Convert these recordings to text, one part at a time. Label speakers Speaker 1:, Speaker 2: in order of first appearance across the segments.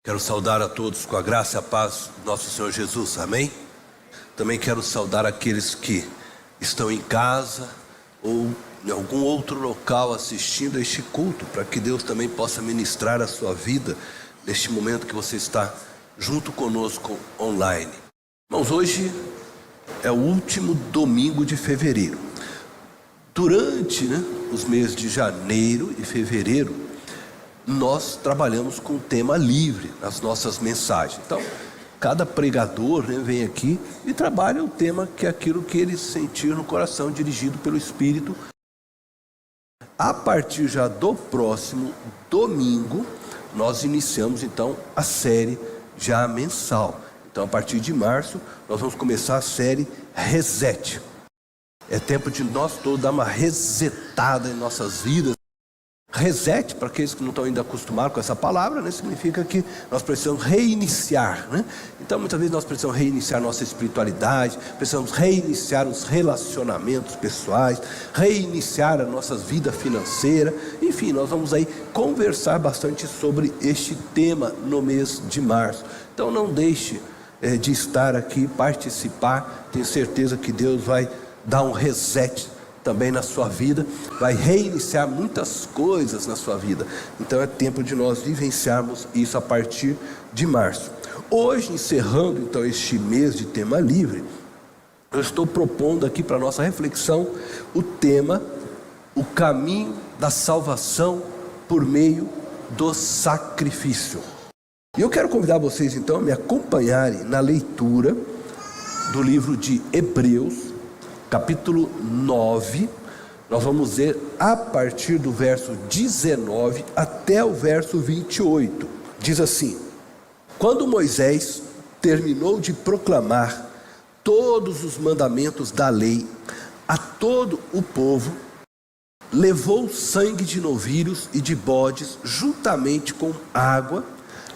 Speaker 1: Quero saudar a todos com a graça e a paz do nosso Senhor Jesus, amém? Também quero saudar aqueles que estão em casa ou em algum outro local assistindo a este culto, para que Deus também possa ministrar a sua vida neste momento que você está junto conosco online. Irmãos, hoje é o último domingo de fevereiro. Durante os meses de janeiro e fevereiro, nós trabalhamos com o tema livre nas nossas mensagens. Então, cada pregador vem aqui e trabalha o tema que é aquilo que ele sentir no coração, dirigido pelo Espírito. A partir já do próximo domingo, nós iniciamos então a série já mensal. Então, a partir de março, nós vamos começar a série Reset. É tempo de nós todos dar uma resetada em nossas vidas. Reset, para aqueles que não estão ainda acostumados com essa palavra, significa que nós precisamos reiniciar. Então, muitas vezes nós precisamos reiniciar nossa espiritualidade, precisamos reiniciar os relacionamentos pessoais, reiniciar a nossa vida financeira. Enfim, nós vamos aí conversar bastante sobre este tema no mês de março. Então, não deixe de estar aqui, participar. Tenho certeza que Deus vai dar um reset também na sua vida, vai reiniciar muitas coisas na sua vida. Então é tempo de nós vivenciarmos isso a partir de março. Hoje, encerrando então este mês de tema livre, eu estou propondo aqui para nossa reflexão o tema: o caminho da salvação por meio do sacrifício. E eu quero convidar vocês então a me acompanharem na leitura do livro de Hebreus, capítulo 9, nós vamos ler a partir do verso 19 até o verso 28. Diz assim: quando Moisés terminou de proclamar todos os mandamentos da lei a todo o povo, levou sangue de novilhos e de bodes, juntamente com água,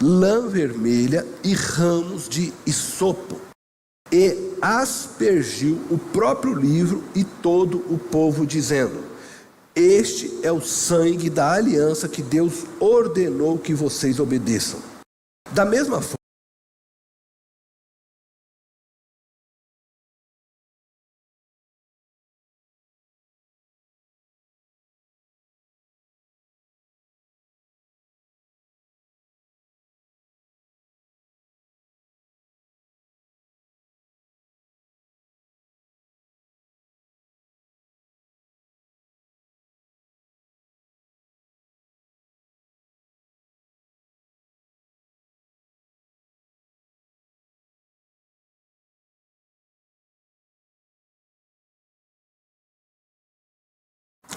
Speaker 1: lã vermelha e ramos de hisopo, e aspergiu o próprio livro e todo o povo, dizendo: este é o sangue da aliança que Deus ordenou que vocês obedeçam. Da mesma forma,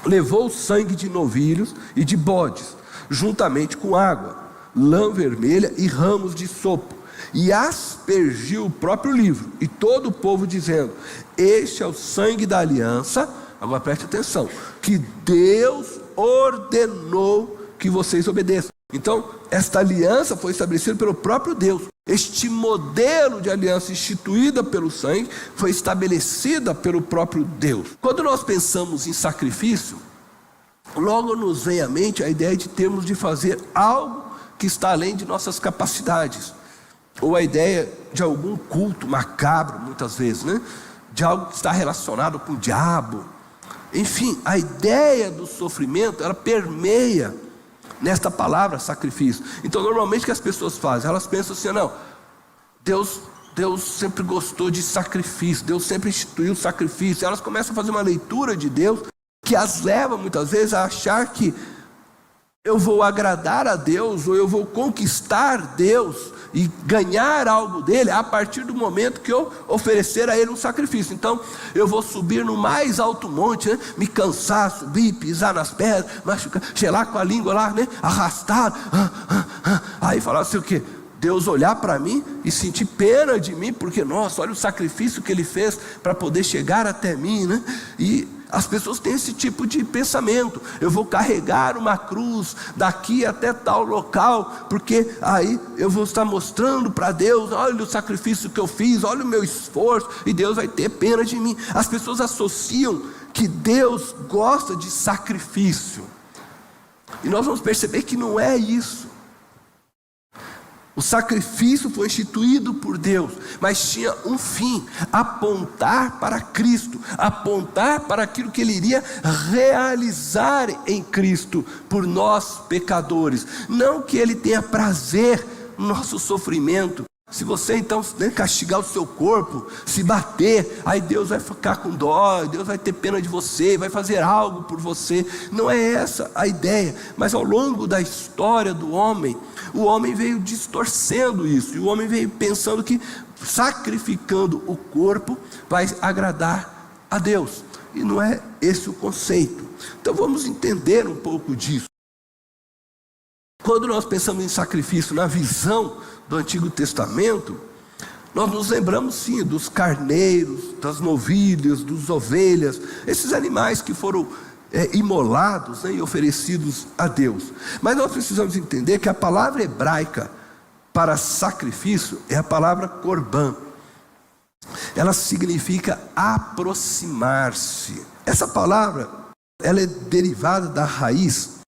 Speaker 1: levou sangue de novilhos e de bodes, juntamente com água, lã vermelha e ramos de hisopo, e aspergiu o próprio livro e todo o povo, dizendo: este é o sangue da aliança, agora preste atenção, que Deus ordenou que vocês obedeçam. Então, esta aliança foi estabelecida pelo próprio Deus. Este modelo de aliança instituída pelo sangue foi estabelecida pelo próprio Deus. Quando nós pensamos em sacrifício, logo nos vem à mente a ideia de termos de fazer algo que está além de nossas capacidades, ou a ideia de algum culto macabro, muitas vezes, de algo que está relacionado com o diabo. Enfim, a ideia do sofrimento, ela permeia nesta palavra sacrifício. Então, normalmente o que as pessoas fazem? Elas pensam assim: não, Deus sempre gostou de sacrifício, Deus sempre instituiu sacrifício. Elas começam a fazer uma leitura de Deus que as leva muitas vezes a achar que eu vou agradar a Deus, ou eu vou conquistar Deus e ganhar algo dele a partir do momento que eu oferecer a ele um sacrifício. Então eu vou subir no mais alto monte, me cansar, subir, pisar nas pedras, machucar, gelar com a língua lá, arrastar, aí falar assim o quê? Deus olhar para mim e sentir pena de mim, porque nossa, olha o sacrifício que ele fez para poder chegar até mim, E as pessoas têm esse tipo de pensamento: eu vou carregar uma cruz daqui até tal local, porque aí eu vou estar mostrando para Deus: olha o sacrifício que eu fiz, olha o meu esforço, e Deus vai ter pena de mim. As pessoas associam que Deus gosta de sacrifício, e nós vamos perceber que não é isso. O O sacrifício foi instituído por Deus, mas tinha um fim: apontar para Cristo, apontar para aquilo que Ele iria realizar em Cristo por nós pecadores. Não que Ele tenha prazer no nosso sofrimento. Se você então castigar o seu corpo, se bater, aí Deus vai ficar com dó, Deus vai ter pena de você, vai fazer algo por você. Não é essa a ideia. Mas ao longo da história do homem, o homem veio distorcendo isso. E o homem veio pensando que sacrificando o corpo vai agradar a Deus. E não é esse o conceito. Então vamos entender um pouco disso. Quando nós pensamos em sacrifício na visão do Antigo Testamento, nós nos lembramos sim dos carneiros, das novilhas, dos ovelhas, esses animais que foram imolados, e oferecidos a Deus. Mas nós precisamos entender que a palavra hebraica para sacrifício é a palavra korban. Ela significa aproximar-se. Essa palavra, ela é derivada da raiz.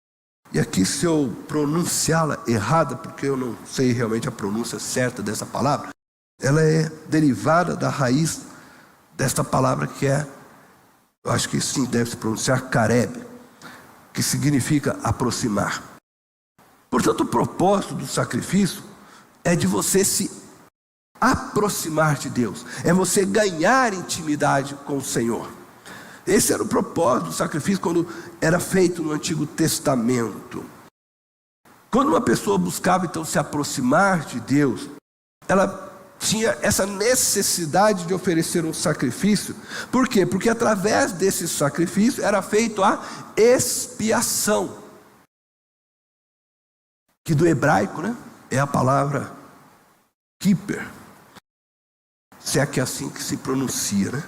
Speaker 1: E aqui, se eu pronunciá-la errada, porque eu não sei realmente a pronúncia certa dessa palavra, ela é derivada da raiz desta palavra que é, eu acho que sim, deve se pronunciar kareb, que significa aproximar. Portanto, o propósito do sacrifício é de você se aproximar de Deus, é você ganhar intimidade com o Senhor. Esse era o propósito do sacrifício quando era feito no Antigo Testamento. Quando uma pessoa buscava então se aproximar de Deus, ela tinha essa necessidade de oferecer um sacrifício. Por quê? Porque através desse sacrifício era feito a expiação, que do hebraico, é a palavra kippur, se é que é assim que se pronuncia,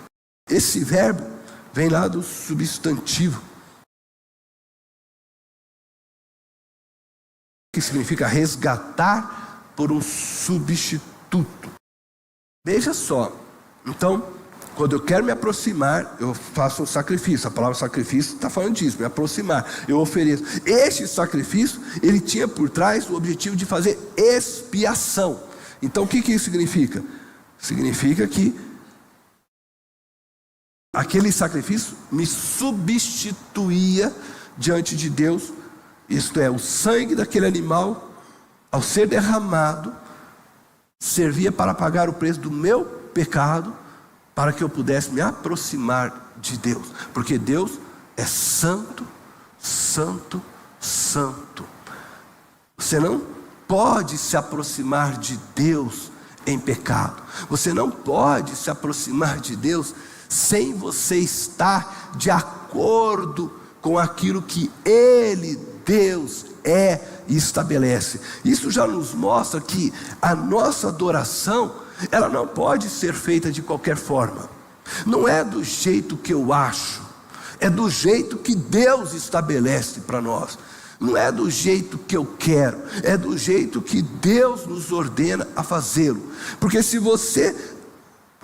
Speaker 1: Esse verbo vem lá do substantivo, que significa resgatar por um substituto. Veja só, então, quando eu quero me aproximar, eu faço um sacrifício. A palavra sacrifício está falando disso, me aproximar, eu ofereço. Este sacrifício, ele tinha por trás o objetivo de fazer expiação. Então o que isso significa? Significa que aquele sacrifício me substituía diante de Deus. Isto é, o sangue daquele animal, ao ser derramado, servia para pagar o preço do meu pecado, para que eu pudesse me aproximar de Deus. Porque Deus é santo, santo, santo. Você não pode se aproximar de Deus em pecado. Você não pode se aproximar de Deus sem você estar de acordo com aquilo que Ele, Deus, é e estabelece. Isso já nos mostra que a nossa adoração, ela não pode ser feita de qualquer forma. Não é do jeito que eu acho, é do jeito que Deus estabelece para nós. Não é do jeito que eu quero, é do jeito que Deus nos ordena a fazê-lo. Porque se você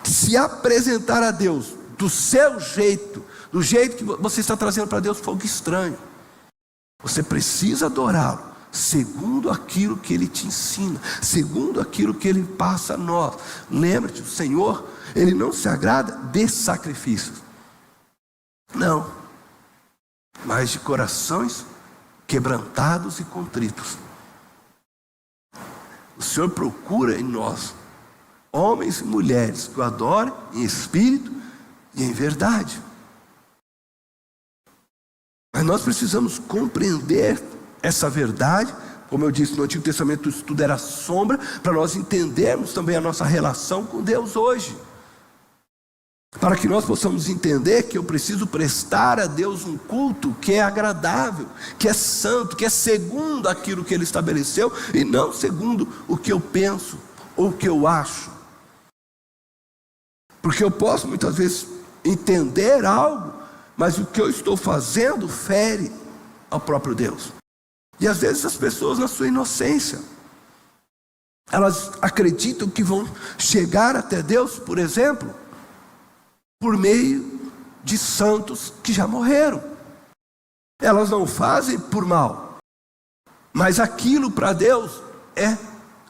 Speaker 1: se apresentar a Deus do seu jeito, do jeito que você está trazendo para Deus fogo estranho, você precisa adorá-lo segundo aquilo que Ele te ensina, segundo aquilo que Ele passa a nós. Lembre-te, o Senhor, Ele não se agrada de sacrifícios, não, mas de corações quebrantados e contritos. O Senhor procura em nós homens e mulheres que o adorem em espírito e em verdade. Mas nós precisamos compreender essa verdade. Como eu disse, no Antigo Testamento isso tudo era sombra, para nós entendermos também a nossa relação com Deus hoje. Para que nós possamos entender que eu preciso prestar a Deus um culto que é agradável, que é santo, que é segundo aquilo que Ele estabeleceu, e não segundo o que eu penso ou o que eu acho. Porque eu posso muitas vezes entender algo, mas o que eu estou fazendo fere ao próprio Deus. E às vezes as pessoas, na sua inocência, elas acreditam que vão chegar até Deus, por exemplo, por meio de santos que já morreram. Elas não fazem por mal, mas aquilo para Deus é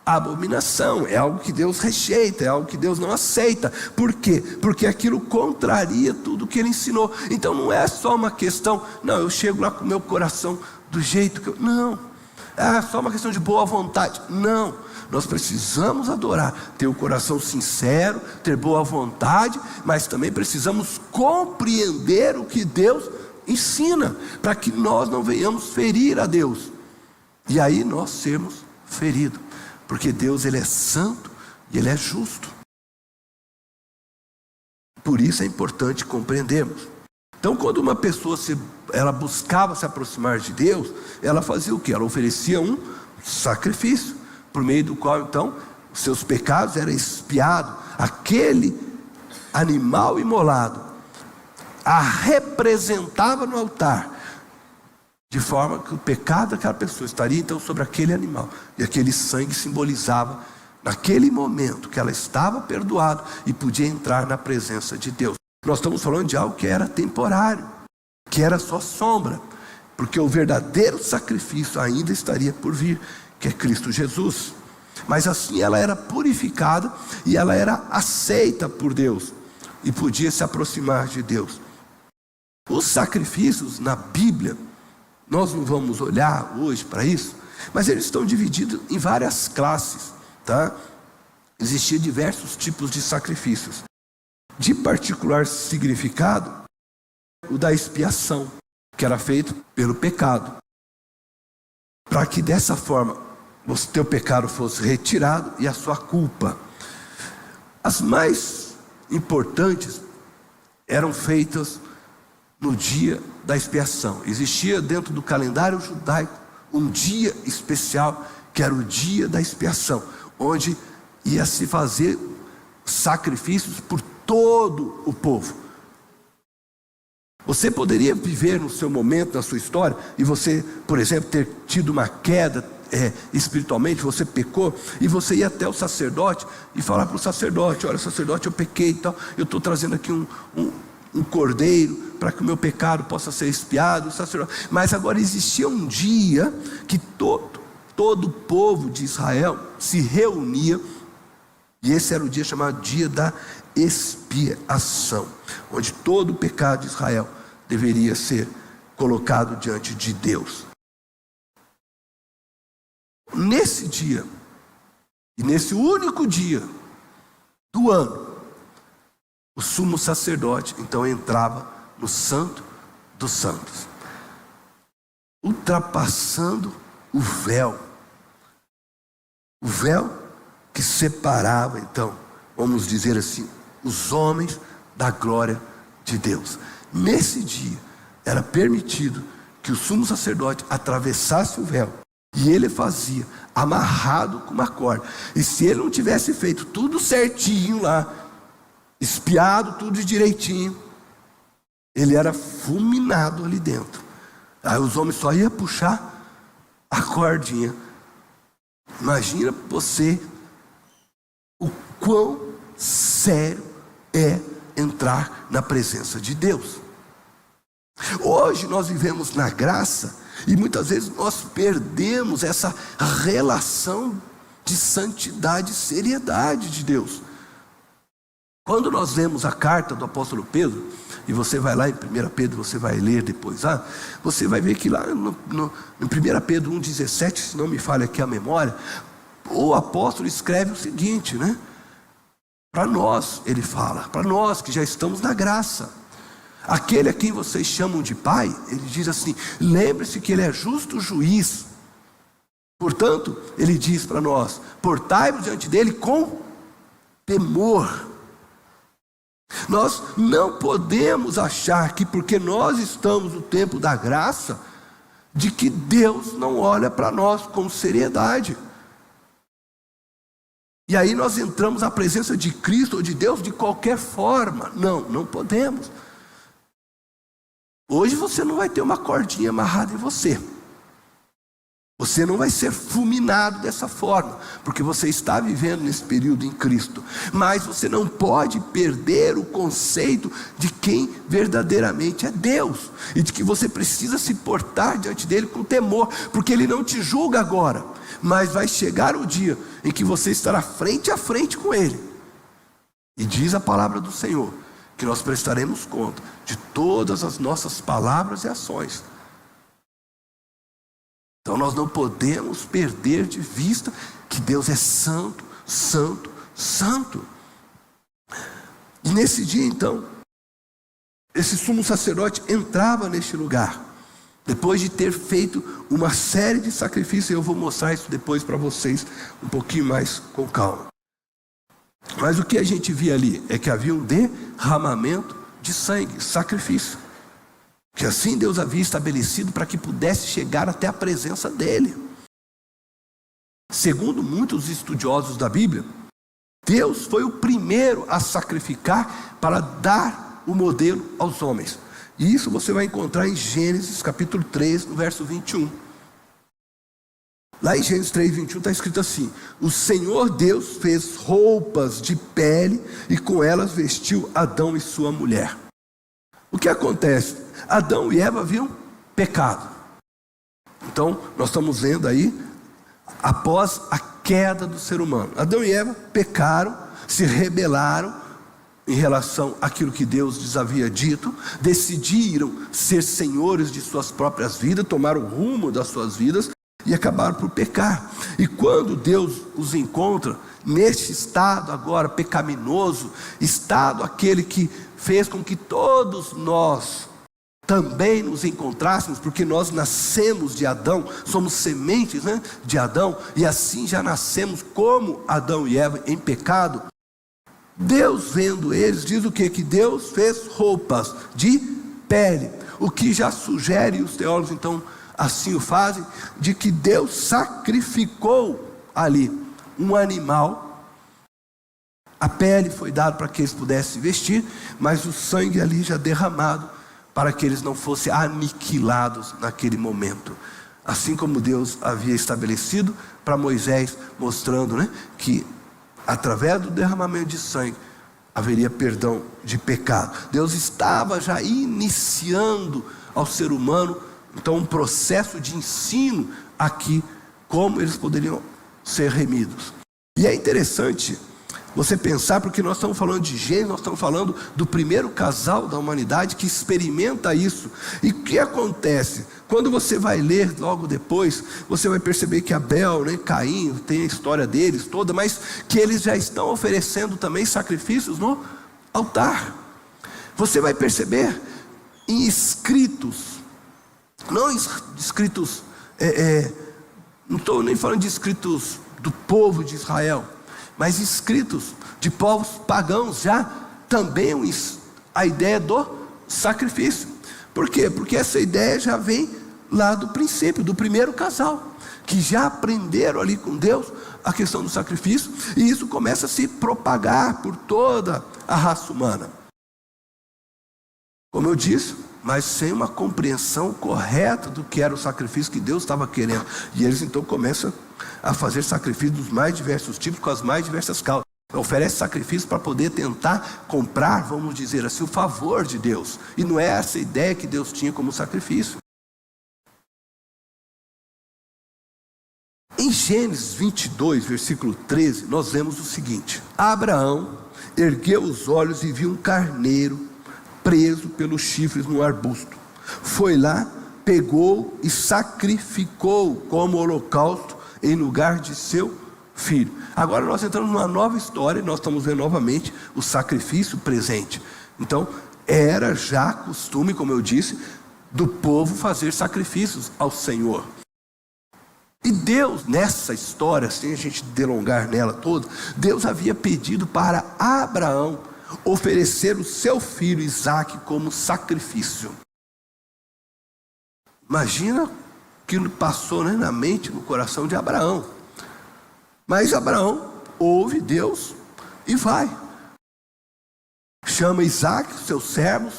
Speaker 1: abominação, é algo que Deus rejeita, é algo que Deus não aceita. Por quê? Porque aquilo contraria tudo que ele ensinou. Então não é só uma questão, não, eu chego lá com o meu coração do jeito que eu... Não, é só uma questão de boa vontade. Não, nós precisamos adorar, ter o coração sincero, ter boa vontade, mas também precisamos compreender o que Deus ensina, para que nós não venhamos ferir a Deus, e aí nós sermos feridos. Porque Deus, ele é santo e ele é justo. Por isso é importante compreendermos. Então, quando uma pessoa ela buscava se aproximar de Deus, ela fazia o quê? Ela oferecia um sacrifício, por meio do qual então os seus pecados eram expiados. Aquele animal imolado a representava no altar, de forma que o pecado daquela pessoa estaria então sobre aquele animal, e aquele sangue simbolizava, naquele momento, que ela estava perdoada e podia entrar na presença de Deus. Nós estamos falando de algo que era temporário, que era só sombra, porque o verdadeiro sacrifício ainda estaria por vir, que é Cristo Jesus. Mas assim ela era purificada e ela era aceita por Deus, e podia se aproximar de Deus. Os sacrifícios na Bíblia, nós não vamos olhar hoje para isso, mas eles estão divididos em várias classes, tá? Existiam diversos tipos de sacrifícios. De particular significado, o da expiação, que era feito pelo pecado, para que dessa forma o teu pecado fosse retirado e a sua culpa. As mais importantes eram feitas no dia da expiação. Existia dentro do calendário judaico um dia especial, que era o dia da expiação, onde ia se fazer sacrifícios por todo o povo. Você poderia viver no seu momento, na sua história, e você, por exemplo, ter tido uma queda espiritualmente, você pecou, e você ia até o sacerdote e falar para o sacerdote: olha, sacerdote, eu pequei e tal, eu estou trazendo aqui um cordeiro para que o meu pecado possa ser expiado. Mas agora existia um dia que todo o povo de Israel se reunia, e esse era o dia chamado dia da expiação, onde todo o pecado de Israel deveria ser colocado diante de Deus. Nesse dia, e nesse único dia do ano, o sumo sacerdote então entrava no Santo dos Santos, ultrapassando o véu que separava então, vamos dizer assim, os homens da glória de Deus. Nesse dia era permitido que o sumo sacerdote atravessasse o véu, e ele fazia amarrado com uma corda, e se ele não tivesse feito tudo certinho lá, espiado tudo direitinho, ele era fulminado ali dentro. Aí os homens só iam puxar a cordinha. Imagina você o quão sério é entrar na presença de Deus. Hoje nós vivemos na graça, e muitas vezes nós perdemos essa relação de santidade e seriedade de Deus. Quando nós lemos a carta do apóstolo Pedro, e você vai lá em 1 Pedro, você vai ler depois, você vai ver que lá em 1 Pedro 1,17, se não me falha aqui a memória, o apóstolo escreve o seguinte, né? Para nós, ele fala, para nós que já estamos na graça, aquele a quem vocês chamam de Pai, ele diz assim: lembre-se que ele é justo juiz. Portanto, ele diz para nós: portai-vos diante dele com temor. Nós não podemos achar que porque nós estamos no tempo da graça, de que Deus não olha para nós com seriedade. E aí nós entramos na presença de Cristo ou de Deus de qualquer forma. Não podemos. Hoje você não vai ter uma cordinha amarrada em você. Você não vai ser fulminado dessa forma, porque você está vivendo nesse período em Cristo. Mas você não pode perder o conceito de quem verdadeiramente é Deus, e de que você precisa se portar diante dele com temor, porque ele não te julga agora, mas vai chegar o dia em que você estará frente a frente com ele. E diz a palavra do Senhor que nós prestaremos conta de todas as nossas palavras e ações. Então nós não podemos perder de vista que Deus é santo, santo, santo. E nesse dia então, esse sumo sacerdote entrava neste lugar, depois de ter feito uma série de sacrifícios. Eu vou mostrar isso depois para vocês um pouquinho mais com calma. Mas o que a gente via ali é que havia um derramamento de sangue, sacrifício, que assim Deus havia estabelecido para que pudesse chegar até a presença dele. Segundo muitos estudiosos da Bíblia, Deus foi o primeiro a sacrificar para dar o modelo aos homens. E isso você vai encontrar em Gênesis capítulo 3, no verso 21. Lá em Gênesis 3, 21 está escrito assim: o Senhor Deus fez roupas de pele e com elas vestiu Adão e sua mulher. O que acontece? Adão e Eva haviam pecado. Então nós estamos vendo aí, após a queda do ser humano, Adão e Eva pecaram, se rebelaram em relação àquilo que Deus lhes havia dito, decidiram ser senhores de suas próprias vidas, tomaram o rumo das suas vidas e acabaram por pecar. E quando Deus os encontra neste estado agora pecaminoso, estado aquele que fez com que todos nós também nos encontrássemos, porque nós nascemos de Adão, somos sementes, de Adão, e assim já nascemos como Adão e Eva em pecado. Deus, vendo eles, diz o quê? Que Deus fez roupas de pele, o que já sugere, e os teólogos então assim o fazem, de que Deus sacrificou ali um animal. A pele foi dada para que eles pudessem vestir, mas o sangue ali já derramado, para que eles não fossem aniquilados naquele momento. Assim como Deus havia estabelecido para Moisés, mostrando que através do derramamento de sangue haveria perdão de pecado. Deus estava já iniciando ao ser humano então um processo de ensino aqui, como eles poderiam ser remidos. E é interessante você pensar, porque nós estamos falando de Gênesis, nós estamos falando do primeiro casal da humanidade que experimenta isso. E o que acontece? Quando você vai ler logo depois, você vai perceber que Abel, Caim, tem a história deles toda, mas que eles já estão oferecendo também sacrifícios no altar. Você vai perceber em escritos, não escritos, não estou nem falando de escritos do povo de Israel, mas escritos de povos pagãos já também a ideia do sacrifício. Por quê? Porque essa ideia já vem lá do princípio, do primeiro casal, que já aprenderam ali com Deus a questão do sacrifício, e isso começa a se propagar por toda a raça humana. Como eu disse, mas sem uma compreensão correta do que era o sacrifício que Deus estava querendo. E eles então começam a fazer sacrifícios dos mais diversos tipos, com as mais diversas causas. Oferece sacrifício para poder tentar comprar, vamos dizer assim, o favor de Deus. E não é essa ideia que Deus tinha como sacrifício. Em Gênesis 22, versículo 13, nós vemos o seguinte: Abraão ergueu os olhos e viu um carneiro preso pelos chifres no arbusto. Foi lá, pegou e sacrificou como holocausto em lugar de seu filho. Agora nós entramos numa nova história, nós estamos vendo novamente o sacrifício presente. Então era já costume, como eu disse, do povo fazer sacrifícios ao Senhor. E Deus, nessa história, sem a gente delongar nela toda, Deus havia pedido para Abraão oferecer o seu filho Isaque como sacrifício. Imagina o que passou na mente, no coração de Abraão. Mas Abraão ouve Deus e vai. Chama Isaque, seus servos,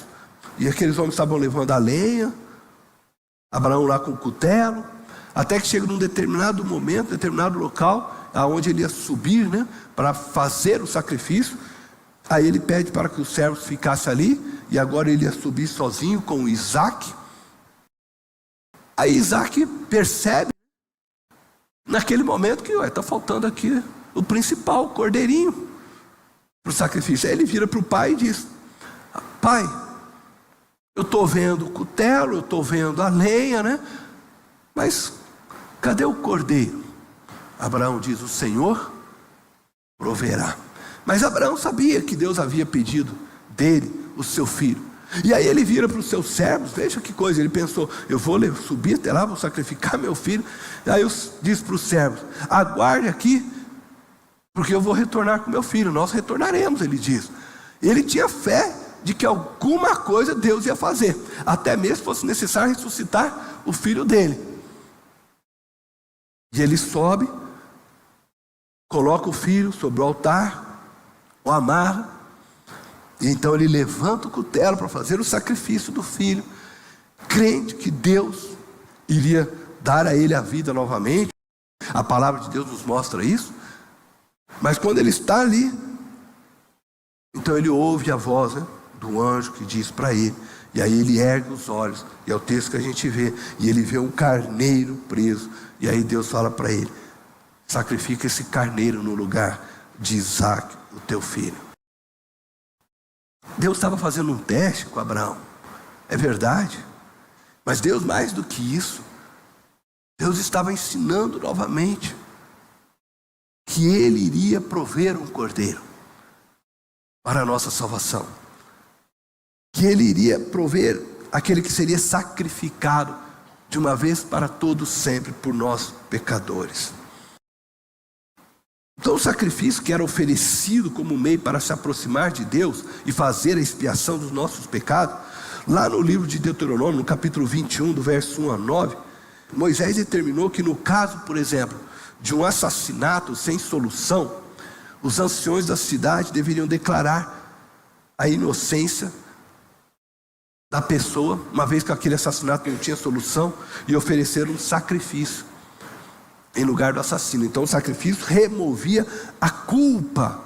Speaker 1: e aqueles homens estavam levando a lenha. Abraão lá com o cutelo. Até que chega num determinado momento, determinado local, aonde ele ia subir, né, para fazer o sacrifício. Aí ele pede para que os servos ficassem ali, e agora ele ia subir sozinho com Isaac. Aí Isaac percebe, naquele momento, que está faltando aqui o principal, o cordeirinho, para o sacrifício. Aí ele vira para o pai e diz: pai, eu estou vendo o cutelo, eu estou vendo a lenha, né? Mas cadê o cordeiro? Abraão diz: o Senhor proverá. Mas Abraão sabia que Deus havia pedido dele o seu filho. E aí ele vira para os seus servos, veja que coisa, ele pensou: eu vou subir até lá, vou sacrificar meu filho. E aí diz para os servos: aguarde aqui, porque eu vou retornar com meu filho. Nós retornaremos, ele diz. Ele tinha fé de que alguma coisa Deus ia fazer, até mesmo se fosse necessário ressuscitar o filho dele. E ele sobe, coloca o filho sobre o altar, o amarra, e então ele levanta o cutelo para fazer o sacrifício do filho, crente que Deus iria dar a ele a vida novamente. A palavra de Deus nos mostra isso. Mas quando ele está ali, então ele ouve a voz, né, do anjo que diz para ele, e aí ele ergue os olhos, e é o texto que a gente vê, e ele vê um carneiro preso, e aí Deus fala para ele: sacrifica esse carneiro no lugar de Isaac, o teu filho. Deus estava fazendo um teste com Abraão, é verdade, mas Deus, mais do que isso, Deus estava ensinando novamente que Ele iria prover um cordeiro para a nossa salvação, que Ele iria prover aquele que seria sacrificado de uma vez para todos sempre por nós pecadores. Então o sacrifício que era oferecido como meio para se aproximar de Deus e fazer a expiação dos nossos pecados, lá no livro de Deuteronômio, no capítulo 21, do verso 1 a 9, Moisés determinou que no caso, por exemplo, de um assassinato sem solução, os anciões da cidade deveriam declarar a inocência da pessoa, uma vez que aquele assassinato não tinha solução, e oferecer um sacrifício em lugar do assassino. Então o sacrifício removia a culpa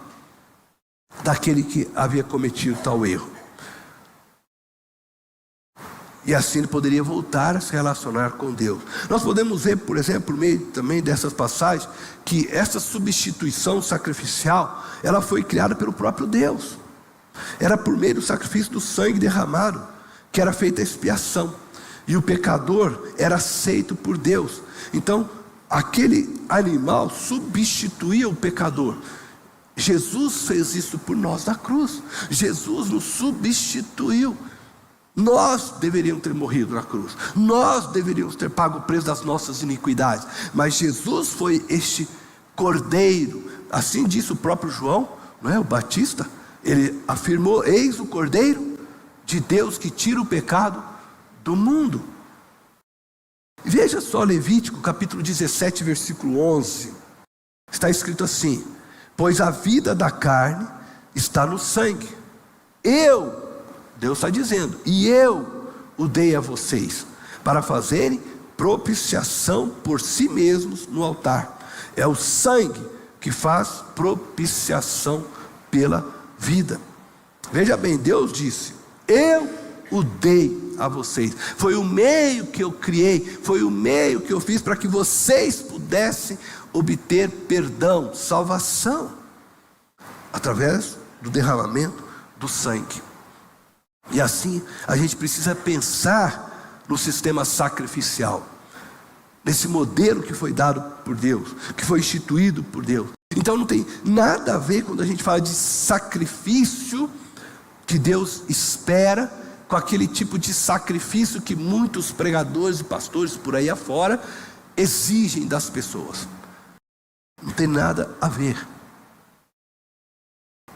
Speaker 1: daquele que havia cometido tal erro, e assim ele poderia voltar a se relacionar com Deus. Nós podemos ver, por exemplo, por meio também dessas passagens, que essa substituição sacrificial, ela foi criada pelo próprio Deus. Era por meio do sacrifício do sangue derramado que era feita a expiação, e o pecador era aceito por Deus. Então aquele animal substituía o pecador. Jesus fez isso por nós na cruz. Jesus nos substituiu. Nós deveríamos ter morrido na cruz, nós deveríamos ter pago o preço das nossas iniquidades, mas Jesus foi este cordeiro. Assim disse o próprio João, não é? O Batista, ele afirmou: eis o cordeiro de Deus que tira o pecado do mundo. Veja só Levítico capítulo 17, versículo 11. Está escrito assim: pois a vida da carne está no sangue. Deus está dizendo, e eu o dei a vocês, para fazerem propiciação por si mesmos no altar. É o sangue que faz propiciação pela vida. Veja bem, Deus disse: eu o dei a vocês. Foi o meio que eu criei, foi o meio que eu fiz para que vocês pudessem obter perdão, salvação, através do derramamento do sangue. E assim a gente precisa pensar no sistema sacrificial, nesse modelo que foi dado por Deus, que foi instituído por Deus. Então não tem nada a ver quando a gente fala de sacrifício que Deus espera, com aquele tipo de sacrifício que muitos pregadores e pastores por aí afora exigem das pessoas. Não tem nada a ver.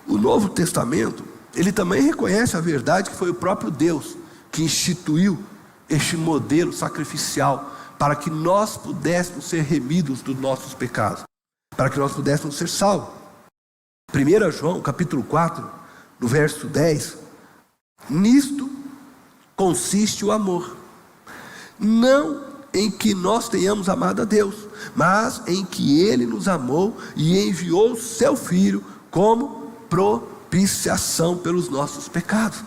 Speaker 1: O Novo Testamento, ele também reconhece a verdade que foi o próprio Deus que instituiu este modelo sacrificial para que nós pudéssemos ser remidos dos nossos pecados, para que nós pudéssemos ser salvos. 1 João capítulo 4, no verso 10, nisto consiste o amor, não em que nós tenhamos amado a Deus, mas em que Ele nos amou e enviou o seu Filho como propiciação pelos nossos pecados.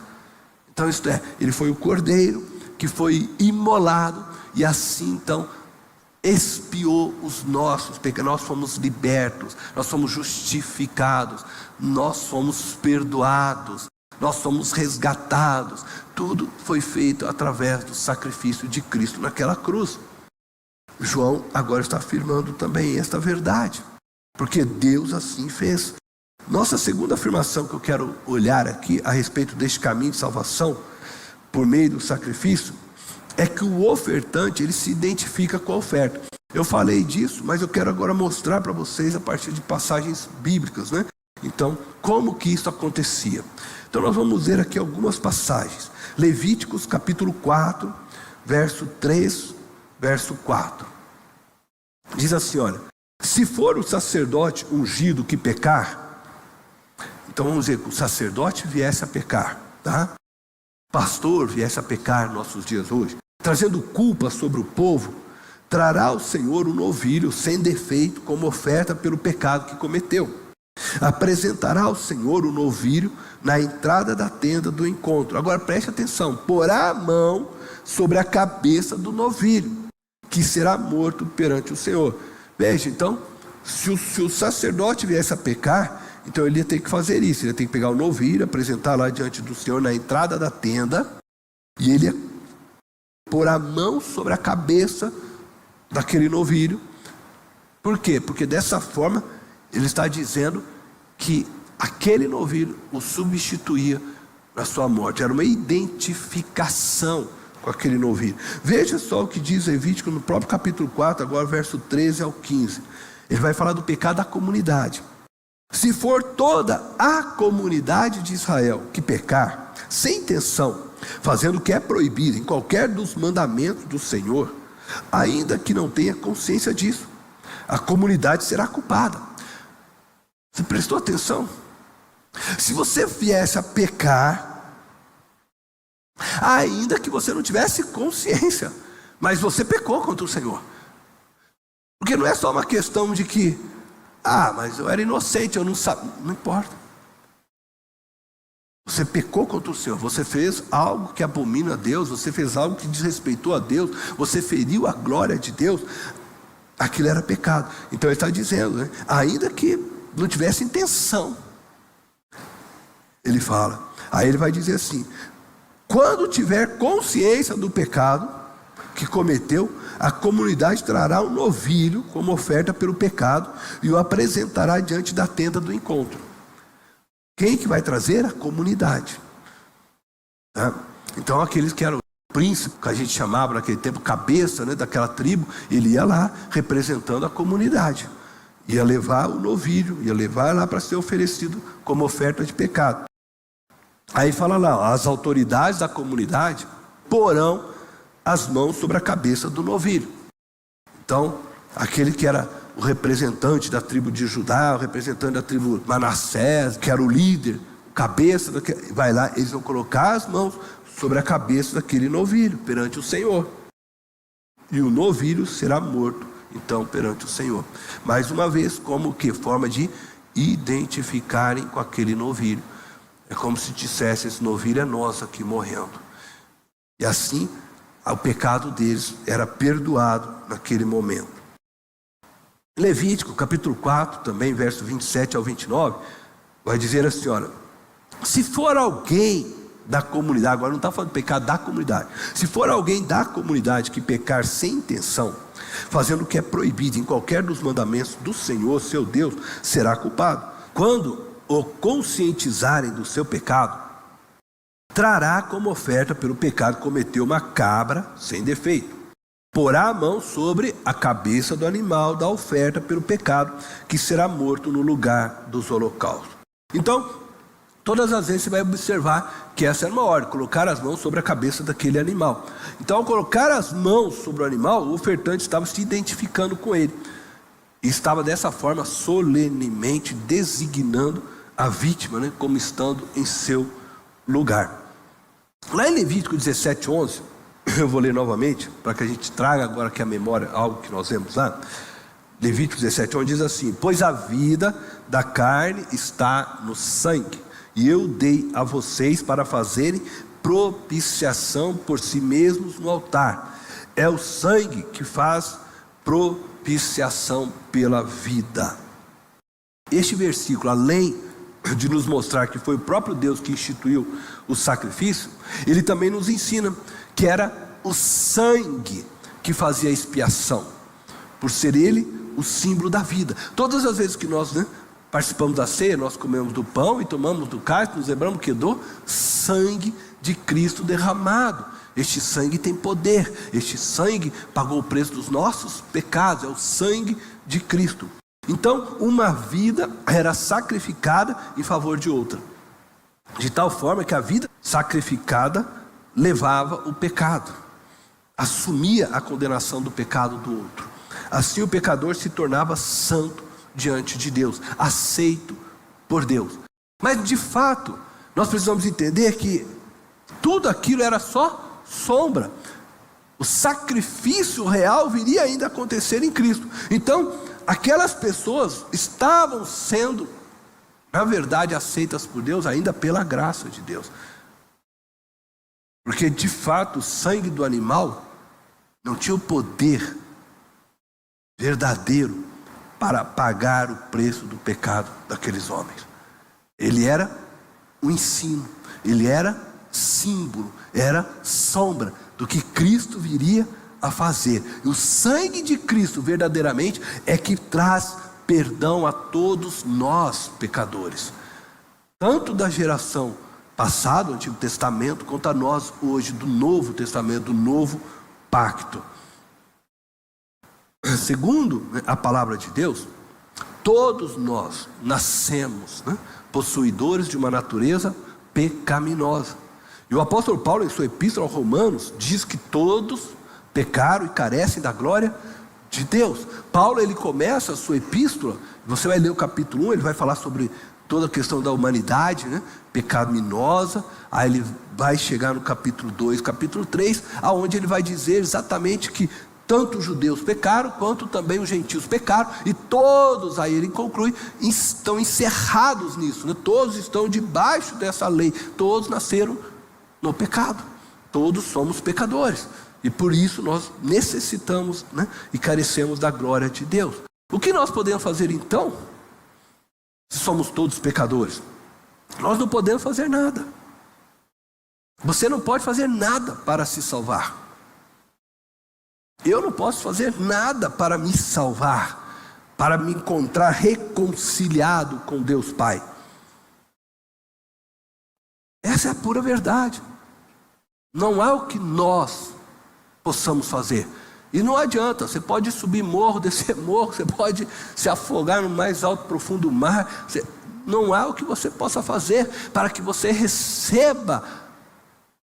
Speaker 1: Então isto é, Ele foi o Cordeiro que foi imolado e assim então expiou os nossos pecados. Nós fomos libertos, nós fomos justificados, nós fomos perdoados, nós somos resgatados. Tudo foi feito através do sacrifício de Cristo naquela cruz. João agora está afirmando também esta verdade, porque Deus assim fez. Nossa segunda afirmação que eu quero olhar aqui a respeito deste caminho de salvação por meio do sacrifício é que o ofertante, ele se identifica com a oferta. Eu falei disso, mas eu quero agora mostrar para vocês a partir de passagens bíblicas, né? Então, como que isso acontecia? Então nós vamos ver aqui algumas passagens. Levíticos capítulo 4, verso 3, verso 4. Diz assim, olha: se for o sacerdote ungido que pecar, então vamos dizer que o sacerdote viesse a pecar, tá? Pastor viesse a pecar nos nossos dias hoje, trazendo culpa sobre o povo, trará ao Senhor um novilho sem defeito como oferta pelo pecado que cometeu. Apresentará ao Senhor o novilho na entrada da tenda do encontro. Agora preste atenção: porá a mão sobre a cabeça do novilho, que será morto perante o Senhor. Veja, então, se o sacerdote viesse a pecar, então ele ia ter que fazer isso. Ele ia ter que pegar o novilho, apresentar lá diante do Senhor na entrada da tenda, e ele ia pôr a mão sobre a cabeça daquele novilho. Por quê? Porque dessa forma ele está dizendo que aquele novilho o substituía na sua morte. Era uma identificação com aquele novilho. Veja só o que diz Levítico no próprio capítulo 4, agora verso 13 ao 15. Ele vai falar do pecado da comunidade. Se for toda a comunidade de Israel que pecar, sem intenção, fazendo o que é proibido em qualquer dos mandamentos do Senhor, ainda que não tenha consciência disso, a comunidade será culpada. Você prestou atenção? Se você viesse a pecar, ainda que você não tivesse consciência, mas você pecou contra o Senhor. Porque não é só uma questão de que, mas eu era inocente, eu não sabia. Não importa. Você pecou contra o Senhor, você fez algo que abomina a Deus, você fez algo que desrespeitou a Deus, você feriu a glória de Deus. Aquilo era pecado. Então ele está dizendo, né? Ainda que não tivesse intenção, ele fala. Aí ele vai dizer assim: quando tiver consciência do pecado que cometeu, a comunidade trará um novilho como oferta pelo pecado e o apresentará diante da tenda do encontro. Quem que vai trazer? A comunidade, tá? Então aqueles que eram o príncipe, que a gente chamava naquele tempo cabeça, né, daquela tribo, ele ia lá representando a comunidade, ia levar o novilho, ia levar lá para ser oferecido como oferta de pecado. Aí fala lá: as autoridades da comunidade porão as mãos sobre a cabeça do novilho. Então, aquele que era o representante da tribo de Judá, o representante da tribo Manassés, que era o líder, o cabeça, vai lá, eles vão colocar as mãos sobre a cabeça daquele novilho perante o Senhor. E o novilho será morto, então, perante o Senhor. Mais uma vez, como que? Forma de identificarem com aquele novilho. É como se dissesse: esse novilho é nosso aqui morrendo. E assim, o pecado deles era perdoado naquele momento. Levítico capítulo 4, também verso 27 ao 29, vai dizer assim: olha, se for alguém da comunidade, agora não está falando de pecado da comunidade, se for alguém da comunidade que pecar sem intenção, fazendo o que é proibido em qualquer dos mandamentos do Senhor, seu Deus, será culpado. Quando o conscientizarem do seu pecado, trará como oferta pelo pecado que cometeu uma cabra sem defeito. Porá a mão sobre a cabeça do animal da oferta pelo pecado, que será morto no lugar dos holocaustos. Então, todas as vezes você vai observar que essa era uma ordem: colocar as mãos sobre a cabeça daquele animal. Então, ao colocar as mãos sobre o animal, o ofertante estava se identificando com ele. E estava dessa forma solenemente designando a vítima, né, como estando em seu lugar. Lá em Levítico 17:11, eu vou ler novamente, para que a gente traga agora aqui a memória, algo que nós vemos lá. Levítico 17, onde diz assim: pois a vida da carne está no sangue, e eu dei a vocês para fazerem propiciação por si mesmos no altar. É o sangue que faz propiciação pela vida. Este versículo, além de nos mostrar que foi o próprio Deus que instituiu o sacrifício, ele também nos ensina que era o sangue que fazia a expiação, por ser ele o símbolo da vida. Todas as vezes que nós participamos da ceia, nós comemos do pão e tomamos do cálice, nos lembramos que do sangue de Cristo derramado. Este sangue tem poder, este sangue pagou o preço dos nossos pecados, é o sangue de Cristo. Então, uma vida era sacrificada em favor de outra, de tal forma que a vida sacrificada levava o pecado, assumia a condenação do pecado do outro. Assim o pecador se tornava santo diante de Deus, aceito por Deus. Mas de fato, nós precisamos entender que tudo aquilo era só sombra. O sacrifício real viria ainda a acontecer em Cristo. Então, aquelas pessoas estavam sendo, na verdade, aceitas por Deus ainda pela graça de Deus. Porque de fato o sangue do animal não tinha o poder verdadeiro para pagar o preço do pecado daqueles homens. Ele era o ensino, ele era símbolo, era sombra do que Cristo viria a fazer. E o sangue de Cristo verdadeiramente é que traz perdão a todos nós pecadores, tanto da geração passada, do Antigo Testamento, quanto a nós hoje do Novo Testamento, do Novo Pacto. Segundo a palavra de Deus, todos nós nascemos possuidores de uma natureza pecaminosa. E o apóstolo Paulo, em sua epístola aos Romanos, diz que todos pecaram e carecem da glória de Deus. Paulo, ele começa a sua epístola, você vai ler o capítulo 1, ele vai falar sobre toda a questão da humanidade, pecaminosa. Aí ele vai chegar no capítulo 2, capítulo 3, aonde ele vai dizer exatamente que tanto os judeus pecaram, quanto também os gentios pecaram, e todos, aí ele conclui, estão encerrados nisso, todos estão debaixo dessa lei, todos nasceram no pecado, todos somos pecadores, e por isso nós necessitamos e carecemos da glória de Deus. O que nós podemos fazer então, se somos todos pecadores? Nós não podemos fazer nada. Você não pode fazer nada para se salvar. Eu não posso fazer nada para me salvar, para me encontrar reconciliado com Deus Pai. Essa é a pura verdade. Não há o que nós possamos fazer. E não adianta, você pode subir morro, descer morro, você pode se afogar no mais alto profundo mar. Não há o que você possa fazer para que você receba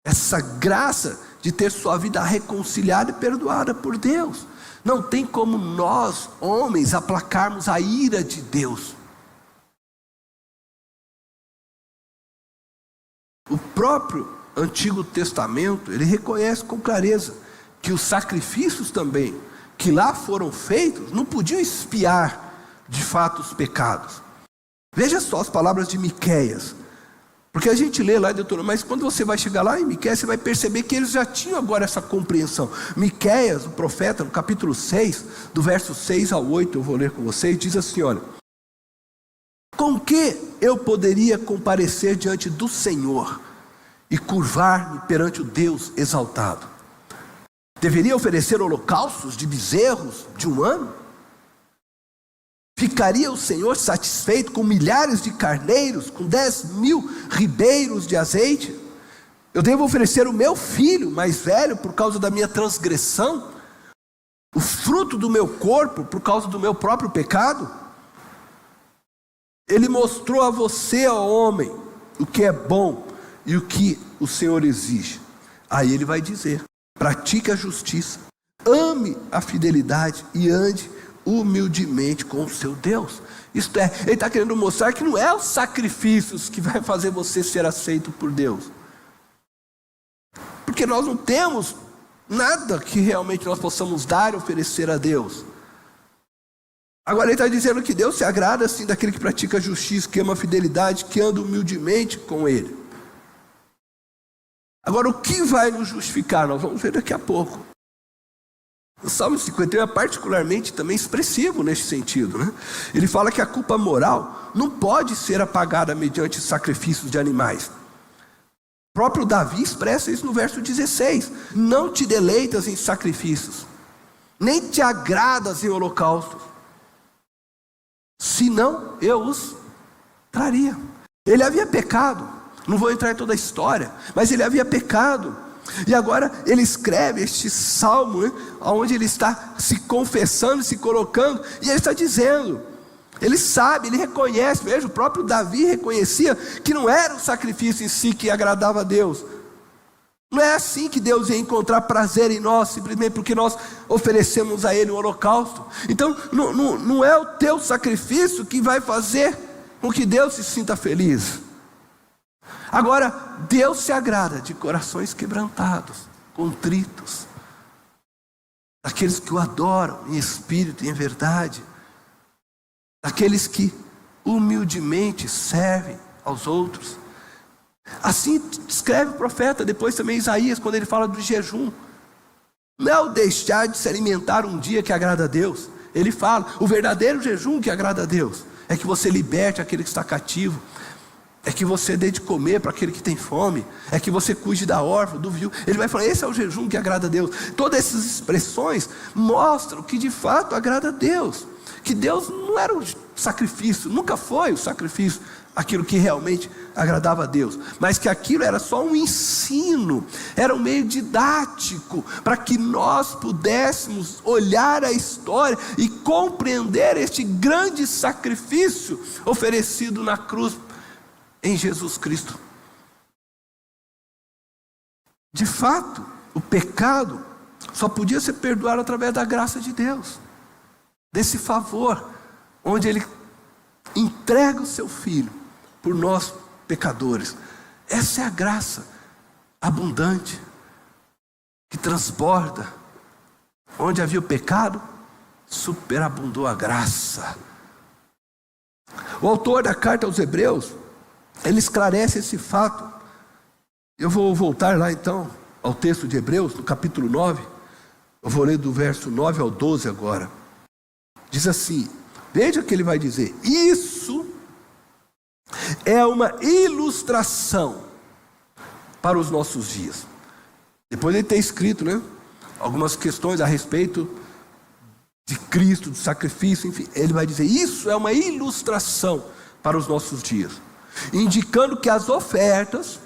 Speaker 1: essa graça de ter sua vida reconciliada e perdoada por Deus. Não tem como nós, homens, aplacarmos a ira de Deus. O próprio Antigo Testamento, ele reconhece com clareza que os sacrifícios também, que lá foram feitos, não podiam expiar de fato os pecados. Veja só as palavras de Miqueias. Porque a gente lê lá em Deuteronômio, mas quando você vai chegar lá em Miqueias, você vai perceber que eles já tinham agora essa compreensão. Miqueias, o profeta, no capítulo 6, do verso 6 ao 8, eu vou ler com vocês, diz assim, olha: com que eu poderia comparecer diante do Senhor e curvar-me perante o Deus exaltado? Deveria oferecer holocaustos de bezerros de um ano? Ficaria o Senhor satisfeito com milhares de carneiros, com 10.000 ribeiros de azeite? Eu devo oferecer o meu filho mais velho por causa da minha transgressão? O fruto do meu corpo por causa do meu próprio pecado? Ele mostrou a você, ó homem, o que é bom e o que o Senhor exige. Aí ele vai dizer: pratique a justiça, ame a fidelidade e ande humildemente com o seu Deus. Isto é, ele está querendo mostrar que não é os sacrifícios que vai fazer você ser aceito por Deus, porque nós não temos Nada que realmente nós possamos dar e oferecer a Deus. Agora ele está dizendo que Deus se agrada assim daquele que pratica justiça, que ama a fidelidade, que anda humildemente com Ele. Agora, o que vai nos justificar? Nós vamos ver daqui a pouco. O Salmo 51 é particularmente também expressivo nesse sentido, né? Ele fala que a culpa moral não pode ser apagada mediante sacrifícios de animais. O próprio Davi expressa isso no verso 16. Não te deleitas em sacrifícios, nem te agradas em holocaustos, senão eu os traria. Ele havia pecado, não vou entrar em toda a história, mas ele havia pecado. E agora ele escreve este salmo, né, onde ele está se confessando, se colocando, e ele está dizendo, ele sabe, ele reconhece, veja, o próprio Davi reconhecia que não era o sacrifício em si que agradava a Deus. Não é assim que Deus ia encontrar prazer em nós, simplesmente porque nós oferecemos a Ele um holocausto. Então não é o teu sacrifício que vai fazer com que Deus se sinta feliz. Agora, Deus se agrada de corações quebrantados, contritos, daqueles que o adoram em espírito e em verdade, daqueles que humildemente servem aos outros. Assim escreve o profeta, depois também Isaías, quando ele fala do jejum. Não é o deixar de se alimentar um dia que agrada a Deus. Ele fala, o verdadeiro jejum que agrada a Deus é que você liberte aquele que está cativo, é que você dê de comer para aquele que tem fome, é que você cuide da órfã, do viúvo. Ele vai falar, esse é o jejum que agrada a Deus. Todas essas expressões mostram que de fato agrada a Deus, que Deus não era o sacrifício, nunca foi o sacrifício, aquilo que realmente agradava a Deus, mas que aquilo era só um ensino, era um meio didático, para que nós pudéssemos olhar a história e compreender este grande sacrifício oferecido na cruz em Jesus Cristo. De fato, o pecado só podia ser perdoado através da graça de Deus, desse favor, onde Ele entrega o seu Filho por nós pecadores. Essa é a graça abundante, que transborda. Onde havia o pecado, superabundou a graça. O autor da carta aos Hebreus, ele esclarece esse fato. Eu vou voltar lá então ao texto de Hebreus, no capítulo 9. Eu vou ler do verso 9 ao 12 agora. Diz assim, veja o que ele vai dizer: isso é uma ilustração para os nossos dias. Depois ele tem escrito, né, algumas questões a respeito de Cristo, do sacrifício, enfim. Ele vai dizer, isso é uma ilustração para os nossos dias, indicando que as ofertas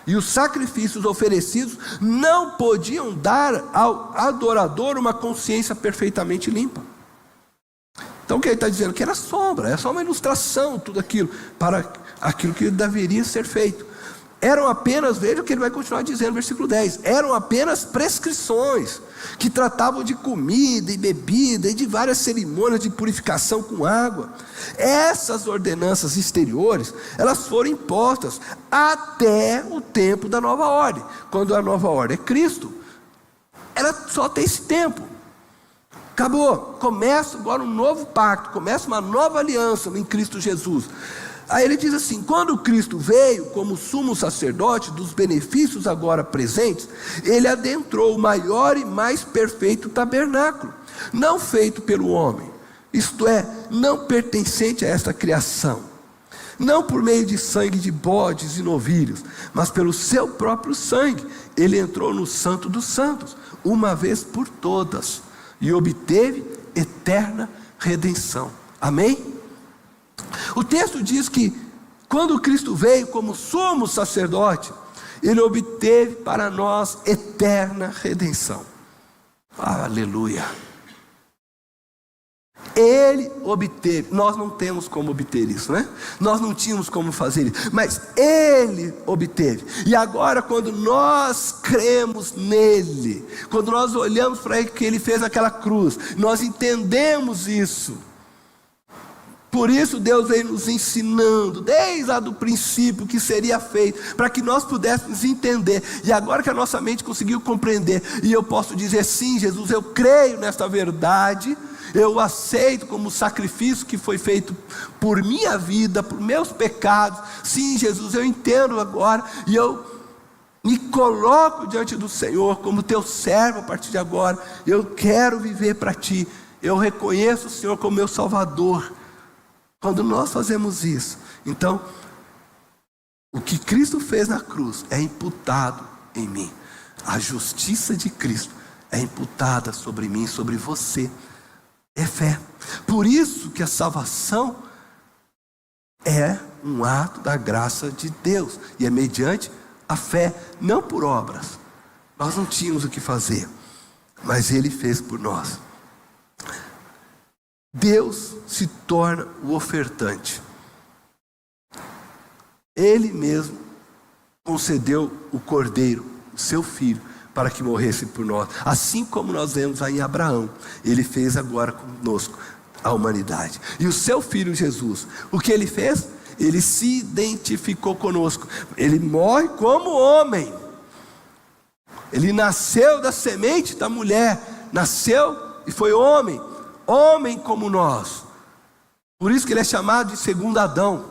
Speaker 1: e os sacrifícios oferecidos não podiam dar ao adorador uma consciência perfeitamente limpa. Então o que ele está dizendo? Que era sombra, é só uma ilustração, tudo aquilo, para aquilo que deveria ser feito. Eram apenas, veja o que ele vai continuar dizendo no versículo 10, eram apenas prescrições, que tratavam de comida e bebida, e de várias cerimônias de purificação com água. Essas ordenanças exteriores, elas foram impostas até o tempo da nova ordem. Quando a nova ordem é Cristo, ela só tem esse tempo. Acabou, começa agora um novo pacto, começa uma nova aliança em Cristo Jesus. Aí ele diz assim, quando Cristo veio como sumo sacerdote dos benefícios agora presentes, ele adentrou o maior e mais perfeito tabernáculo, não feito pelo homem, isto é, não pertencente a esta criação, não por meio de sangue de bodes e novilhos, mas pelo seu próprio sangue. Ele entrou no Santo dos Santos, uma vez por todas, e obteve eterna redenção. Amém? O texto diz que quando Cristo veio como sumo sacerdote, ele obteve para nós eterna redenção. Aleluia. Ele obteve, nós não temos como obter isso, né? Nós não tínhamos como fazer isso, mas Ele obteve. E agora quando nós cremos nele, quando nós olhamos para Ele que Ele fez aquela cruz, nós entendemos isso. Por isso Deus vem nos ensinando, desde lá do princípio, o que seria feito, para que nós pudéssemos entender. E agora que a nossa mente conseguiu compreender, e eu posso dizer, sim, Jesus, eu creio nesta verdade, eu aceito como sacrifício que foi feito por minha vida, por meus pecados. Sim, Jesus, eu entendo agora, e eu me coloco diante do Senhor como teu servo a partir de agora. Eu quero viver para ti, eu reconheço o Senhor como meu Salvador. Quando nós fazemos isso, então, o que Cristo fez na cruz é imputado em mim. A justiça de Cristo é imputada sobre mim, sobre você. É fé. Por isso que a salvação é um ato da graça de Deus. E é mediante a fé, não por obras. Nós não tínhamos o que fazer, mas Ele fez por nós. Deus se torna o ofertante. Ele mesmo concedeu o Cordeiro, o seu Filho, para que morresse por nós. Assim como nós vemos aí em Abraão, Ele fez agora conosco, a humanidade. E o seu Filho Jesus, o que Ele fez? Ele se identificou conosco. Ele morre como homem. Ele nasceu da semente da mulher, nasceu e foi homem. Homem como nós. Por isso que ele é chamado de segundo Adão.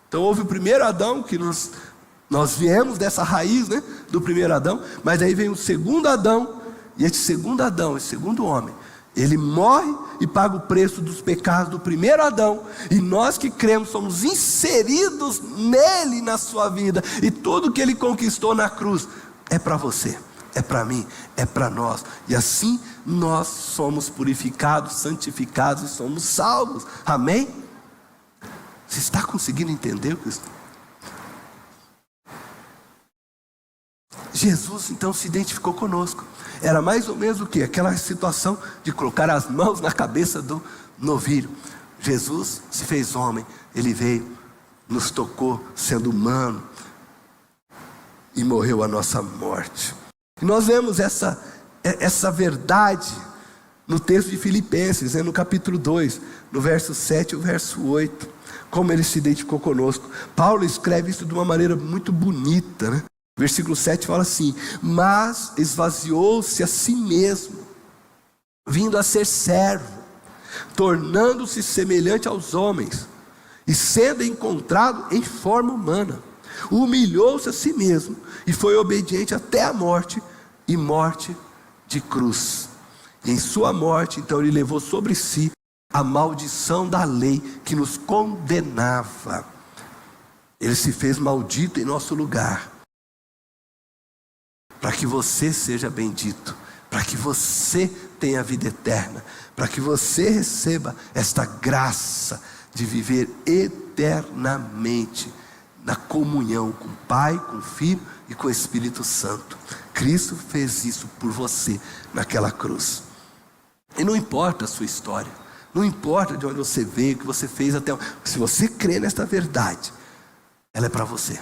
Speaker 1: Então houve o primeiro Adão, que nós viemos dessa raiz, né, do primeiro Adão. Mas aí vem o segundo Adão. E esse segundo Adão, esse segundo homem, ele morre e paga o preço dos pecados do primeiro Adão. E nós que cremos somos inseridos nele, na sua vida. E tudo que ele conquistou na cruz é para você, é para mim, é para nós. E assim nós somos purificados, santificados e somos salvos. Amém? Você está conseguindo entender o que eu... Jesus então se identificou conosco. Era mais ou menos o que? Aquela situação de colocar as mãos na cabeça do novilho. Jesus se fez homem. Ele veio, nos tocou sendo humano e morreu a nossa morte. E nós vemos essa verdade no texto de Filipenses, no capítulo 2, no verso 7 e o verso 8, como ele se identificou conosco. Paulo escreve isso de uma maneira muito bonita, né? Versículo 7 fala assim: mas esvaziou-se a si mesmo, vindo a ser servo, tornando-se semelhante aos homens, e sendo encontrado em forma humana, humilhou-se a si mesmo, e foi obediente até a morte, e morte de cruz. E em sua morte, então, ele levou sobre si a maldição da lei que nos condenava. Ele se fez maldito em nosso lugar, para que você seja bendito, para que você tenha vida eterna, para que você receba esta graça de viver eternamente na comunhão com o Pai, com o Filho e com o Espírito Santo. Cristo fez isso por você naquela cruz. E não importa a sua história, não importa de onde você veio, o que você fez até... Se você crê nesta verdade, ela é para você.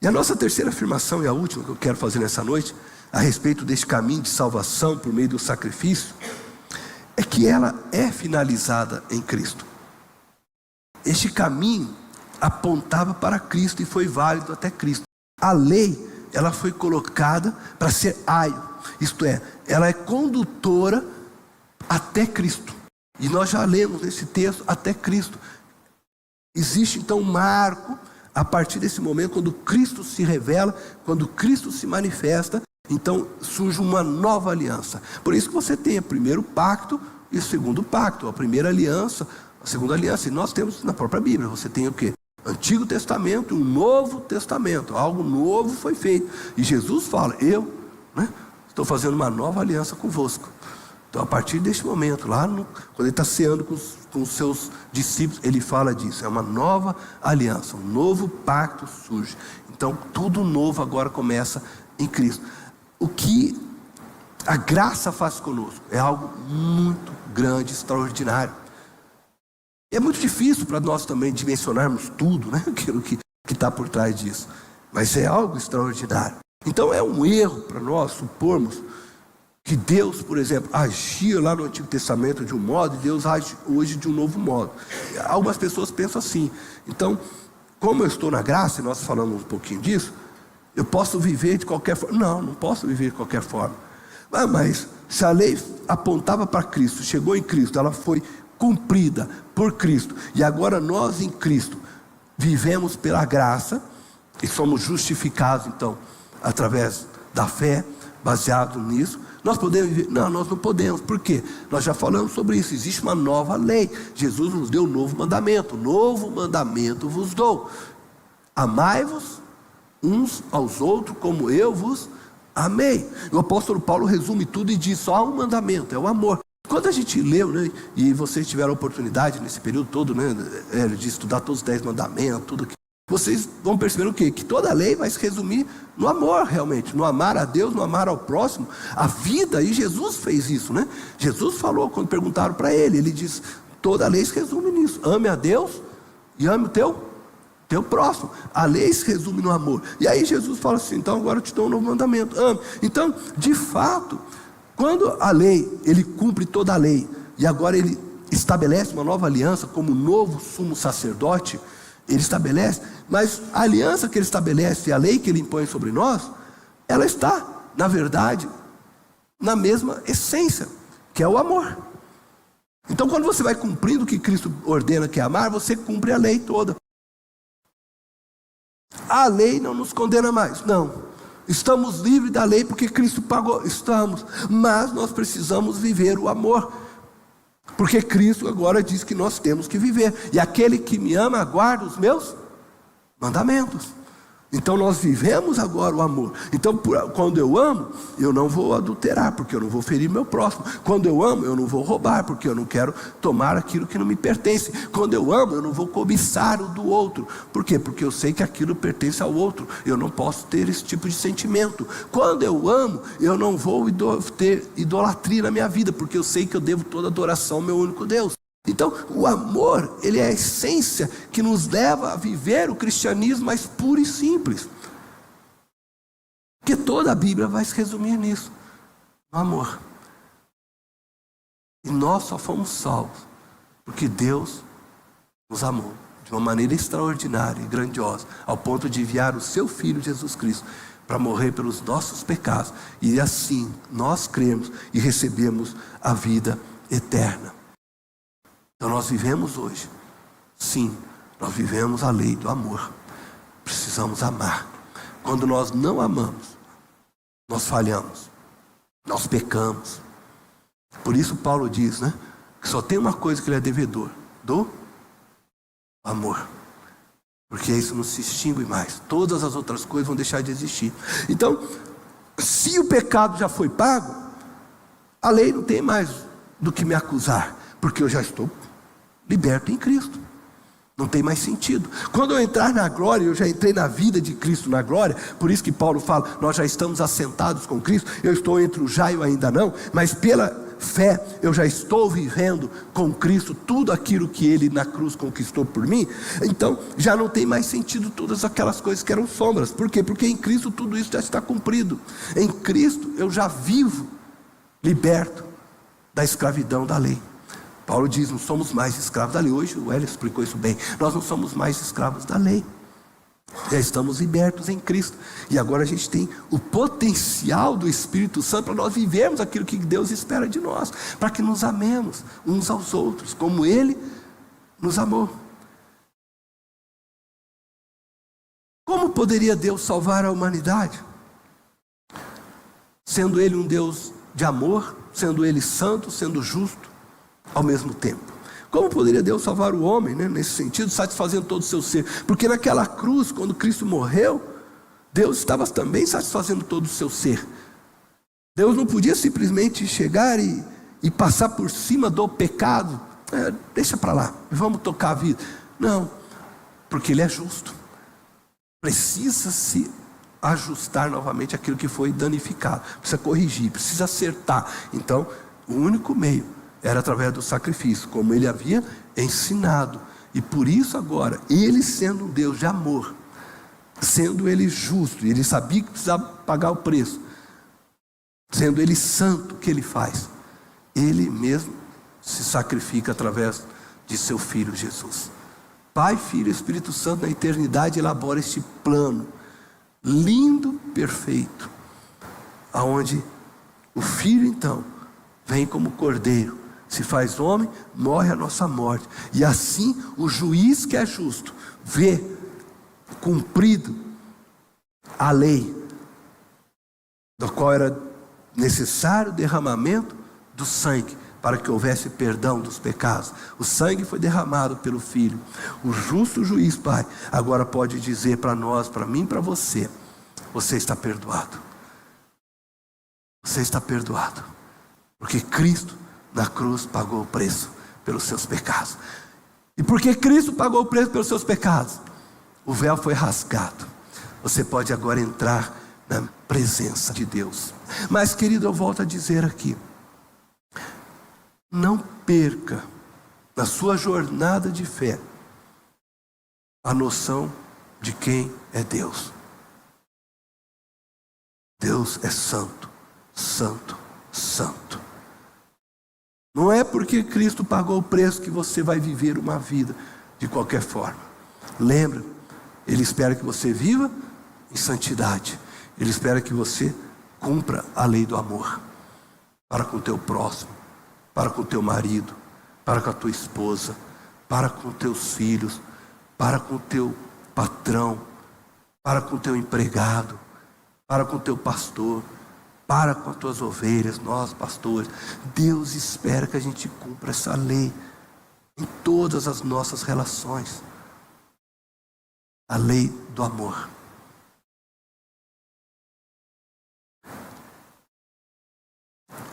Speaker 1: E a nossa terceira afirmação, e a última que eu quero fazer nessa noite, a respeito deste caminho de salvação por meio do sacrifício, é que ela é finalizada em Cristo. Este caminho apontava para Cristo e foi válido até Cristo. A lei, ela foi colocada para ser aio, isto é, ela é condutora até Cristo. E nós já lemos nesse texto, até Cristo. Existe então um marco, a partir desse momento, quando Cristo se revela, quando Cristo se manifesta, então surge uma nova aliança. Por isso que você tem o primeiro pacto e o segundo pacto, a primeira aliança, a segunda aliança. E nós temos na própria Bíblia, você tem o quê? Antigo Testamento e um Novo Testamento. Algo novo foi feito. E Jesus fala, eu estou fazendo uma nova aliança convosco. Então a partir deste momento, quando ele está ceando com os seus discípulos, ele fala disso, é uma nova aliança, um novo pacto surge. Então tudo novo agora começa em Cristo. O que a graça faz conosco é algo muito grande, extraordinário. É muito difícil para nós também dimensionarmos tudo, aquilo que está por trás disso, mas é algo extraordinário. Então é um erro para nós supormos que Deus, por exemplo, agia lá no Antigo Testamento de um modo e Deus age hoje de um novo modo. Algumas pessoas pensam assim. Então, como eu estou na graça, e nós falamos um pouquinho disso, eu posso viver de qualquer forma. Não posso viver de qualquer forma. Mas se a lei apontava para Cristo, chegou em Cristo, ela foi cumprida por Cristo, e agora nós em Cristo vivemos pela graça e somos justificados então através da fé, baseado nisso. Nós podemos viver? Não, nós não podemos. Por quê? Nós já falamos sobre isso. Existe uma nova lei. Jesus nos deu um novo mandamento. Novo mandamento vos dou: amai-vos uns aos outros como eu vos amei. O apóstolo Paulo resume tudo e diz: só há um mandamento, é o amor. Quando a gente leu, né, e vocês tiveram a oportunidade nesse período todo, né, de estudar todos os 10 mandamentos, tudo aquilo, vocês vão perceber o quê? Que toda a lei vai se resumir no amor, realmente, no amar a Deus, no amar ao próximo, a vida. E Jesus fez isso, né? Jesus falou, quando perguntaram para ele diz: toda a lei se resume nisso: ame a Deus e ame o teu próximo. A lei se resume no amor. E aí Jesus fala assim: então agora eu te dou um novo mandamento, ame. Então, de fato, quando a lei, ele cumpre toda a lei, e agora ele estabelece uma nova aliança como novo sumo sacerdote, ele estabelece, mas a aliança que ele estabelece e a lei que ele impõe sobre nós, ela está, na verdade, na mesma essência, que é o amor. Então, quando você vai cumprindo o que Cristo ordena, que é amar, você cumpre a lei toda. A lei não nos condena mais, não. Estamos livres da lei porque Cristo pagou, estamos, mas nós precisamos viver o amor, porque Cristo agora diz que nós temos que viver. E aquele que me ama guarda os meus mandamentos. Então nós vivemos agora o amor. Então quando eu amo, eu não vou adulterar, porque eu não vou ferir meu próximo. Quando eu amo, eu não vou roubar, porque eu não quero tomar aquilo que não me pertence. Quando eu amo, eu não vou cobiçar o do outro. Por quê? Porque eu sei que aquilo pertence ao outro. Eu não posso ter esse tipo de sentimento. Quando eu amo, eu não vou ter idolatria na minha vida, porque eu sei que eu devo toda adoração ao meu único Deus. Então, o amor, ele é a essência que nos leva a viver o cristianismo mais puro e simples. Porque toda a Bíblia vai se resumir nisso, no amor. E nós só fomos salvos porque Deus nos amou de uma maneira extraordinária e grandiosa, ao ponto de enviar o seu Filho Jesus Cristo para morrer pelos nossos pecados. E assim, nós cremos e recebemos a vida eterna. Então nós vivemos hoje, sim, nós vivemos a lei do amor. Precisamos amar. Quando nós não amamos, nós falhamos, nós pecamos. Por isso Paulo diz, né, que só tem uma coisa que ele é devedor: do amor. Porque isso não se extingue mais. Todas as outras coisas vão deixar de existir. Então, se o pecado já foi pago, a lei não tem mais do que me acusar, porque eu já estou liberto em Cristo. Não tem mais sentido. Quando eu entrar na glória, eu já entrei na vida de Cristo na glória. Por isso que Paulo fala: nós já estamos assentados com Cristo. Eu estou entre o já e o ainda não, mas pela fé eu já estou vivendo com Cristo tudo aquilo que Ele na cruz conquistou por mim. Então já não tem mais sentido todas aquelas coisas que eram sombras. Por quê? Porque em Cristo tudo isso já está cumprido. Em Cristo eu já vivo liberto da escravidão da lei. Paulo diz: não somos mais escravos da lei. Hoje o Hélio explicou isso bem. Nós não somos mais escravos da lei. Já estamos libertos em Cristo. E agora a gente tem o potencial do Espírito Santo para nós vivermos aquilo que Deus espera de nós, para que nos amemos uns aos outros, como Ele nos amou. Como poderia Deus salvar a humanidade? Sendo Ele um Deus de amor, sendo Ele santo, sendo justo ao mesmo tempo. Como poderia Deus salvar o homem, né, nesse sentido, satisfazendo todo o seu ser? Porque naquela cruz, quando Cristo morreu, Deus estava também satisfazendo todo o seu ser. Deus não podia simplesmente chegar e passar por cima do pecado. Deixa para lá, vamos tocar a vida. Não, porque Ele é justo. Precisa se ajustar novamente aquilo que foi danificado. Precisa corrigir, precisa acertar. Então, o único meio era através do sacrifício, como Ele havia ensinado. E por isso agora, Ele sendo um Deus de amor, sendo Ele justo, e Ele sabia que precisava pagar o preço, Sendo Ele santo, o que Ele faz? Ele mesmo se sacrifica através de seu Filho Jesus. Pai, Filho e Espírito Santo na eternidade elabora este plano lindo, perfeito, aonde o Filho então vem como cordeiro, se faz homem, morre a nossa morte, e assim o juiz que é justo vê cumprido a lei, da qual era necessário o derramamento do sangue, para que houvesse perdão dos pecados. O sangue foi derramado pelo Filho. O justo juiz, Pai, agora pode dizer para nós, para mim, para você: você está perdoado. Você está perdoado, porque Cristo na cruz pagou o preço pelos seus pecados. E porque Cristo pagou o preço pelos seus pecados, o véu foi rasgado. Você pode agora entrar na presença de Deus. Mas, querido, eu volto a dizer aqui: não perca na sua jornada de fé a noção de quem é Deus. Deus é santo, santo, santo. Não é porque Cristo pagou o preço que você vai viver uma vida de qualquer forma. Lembra, Ele espera que você viva em santidade. Ele espera que você cumpra a lei do amor para com o teu próximo, para com o teu marido, para com a tua esposa, para com os teus filhos, para com o teu patrão, para com o teu empregado, para com o teu pastor, para com as tuas ovelhas, nós pastores. Deus espera que a gente cumpra essa lei em todas as nossas relações. A lei do amor.